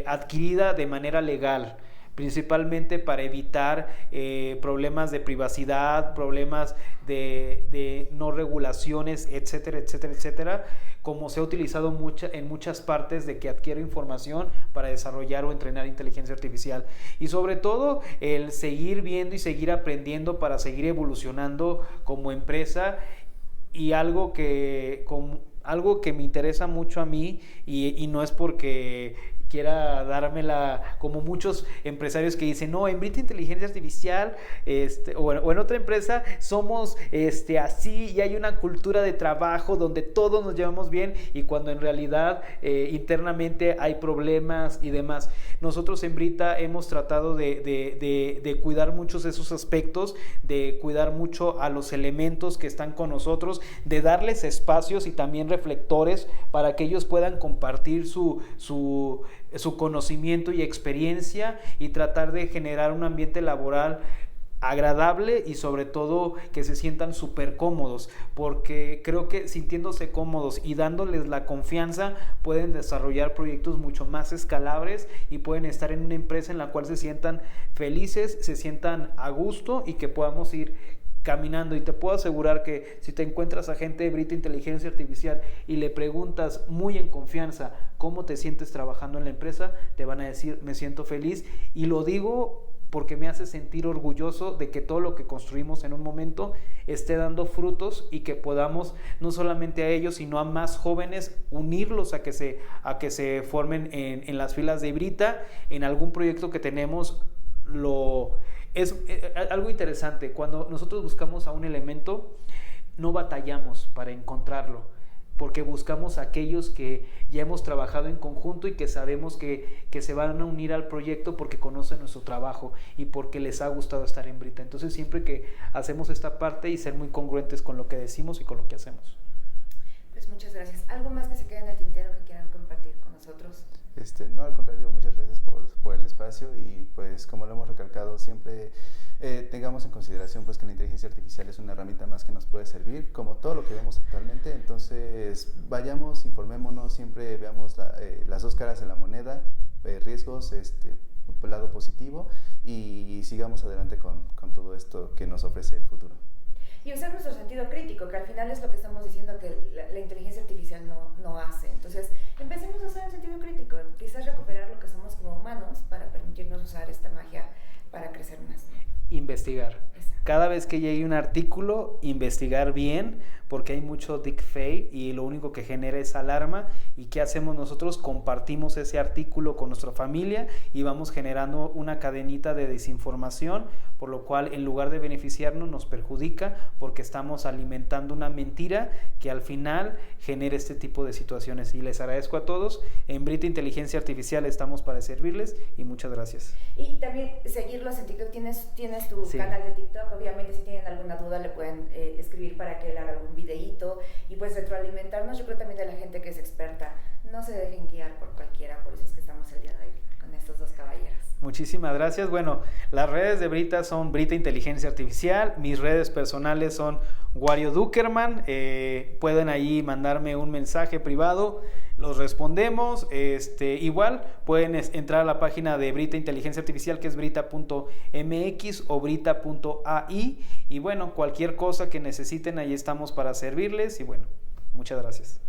adquirida de manera legal, principalmente para evitar problemas de privacidad, problemas de no regulaciones, etcétera, etcétera, etcétera, como se ha utilizado en muchas partes de que adquiero información para desarrollar o entrenar inteligencia artificial. Y sobre todo el seguir viendo y seguir aprendiendo para seguir evolucionando como empresa. Y algo que me interesa mucho a mí, y no es porque quiera dármela como muchos empresarios que dicen, no, en Brita Inteligencia Artificial o en otra empresa somos así, y hay una cultura de trabajo donde todos nos llevamos bien, y cuando en realidad internamente hay problemas y demás. Nosotros en Brita hemos tratado de cuidar muchos de esos aspectos, de cuidar mucho a los elementos que están con nosotros, de darles espacios y también reflectores para que ellos puedan compartir su conocimiento y experiencia, y tratar de generar un ambiente laboral agradable y sobre todo que se sientan súper cómodos, porque creo que sintiéndose cómodos y dándoles la confianza pueden desarrollar proyectos mucho más escalables y pueden estar en una empresa en la cual se sientan felices, se sientan a gusto y que podamos ir caminando. Y te puedo asegurar que si te encuentras a gente de Brita Inteligencia Artificial y le preguntas muy en confianza cómo te sientes trabajando en la empresa, te van a decir, me siento feliz. Y lo digo porque me hace sentir orgulloso de que todo lo que construimos en un momento esté dando frutos, y que podamos no solamente a ellos sino a más jóvenes unirlos a que se formen en las filas de Brita. En algún proyecto que tenemos Es algo interesante, cuando nosotros buscamos a un elemento, no batallamos para encontrarlo, porque buscamos a aquellos que ya hemos trabajado en conjunto y que sabemos que se van a unir al proyecto porque conocen nuestro trabajo y porque les ha gustado estar en Brita. Entonces siempre que hacemos esta parte y ser muy congruentes con lo que decimos y con lo que hacemos. Pues muchas gracias. ¿Algo más que se quede en el tintero que quieran compartir con nosotros? No, al contrario, muchas gracias por el espacio y pues como lo hemos recalcado siempre, tengamos en consideración pues que la inteligencia artificial es una herramienta más que nos puede servir, como todo lo que vemos actualmente. Entonces vayamos, informémonos, siempre veamos las dos caras de la moneda, riesgos, lado positivo, y sigamos adelante con todo esto que nos ofrece el futuro. Y usar nuestro sentido crítico, que al final es lo que estamos diciendo que la inteligencia artificial no hace. Entonces, empecemos a usar el sentido crítico, quizás recuperar lo que somos como humanos para permitirnos usar esta magia para crecer más. Investigar. Exacto. Cada vez que llegue un artículo, investigar bien, porque hay mucho deepfake y lo único que genera es alarma. ¿Y qué hacemos nosotros? Compartimos ese artículo con nuestra familia y vamos generando una cadenita de desinformación, por lo cual en lugar de beneficiarnos nos perjudica porque estamos alimentando una mentira que al final genera este tipo de situaciones. Y les agradezco a todos. En Brita Inteligencia Artificial estamos para servirles y muchas gracias. Y también seguirlos en TikTok. Tienes tu canal de TikTok. Obviamente si tienen alguna duda le pueden escribir para que él haga algún videíto y pues retroalimentarnos. Yo creo también de la gente que es experta. No se dejen guiar por cualquiera, por eso es que estamos el día de hoy con estos dos caballeros. Muchísimas gracias. Bueno, las redes de Brita son Brita Inteligencia Artificial. Mis redes personales son Wario Dukerman. Pueden ahí mandarme un mensaje privado. Los respondemos. Igual pueden entrar a la página de Brita Inteligencia Artificial, que es brita.mx o brita.ai. Y bueno, cualquier cosa que necesiten, ahí estamos para servirles. Y bueno, muchas gracias.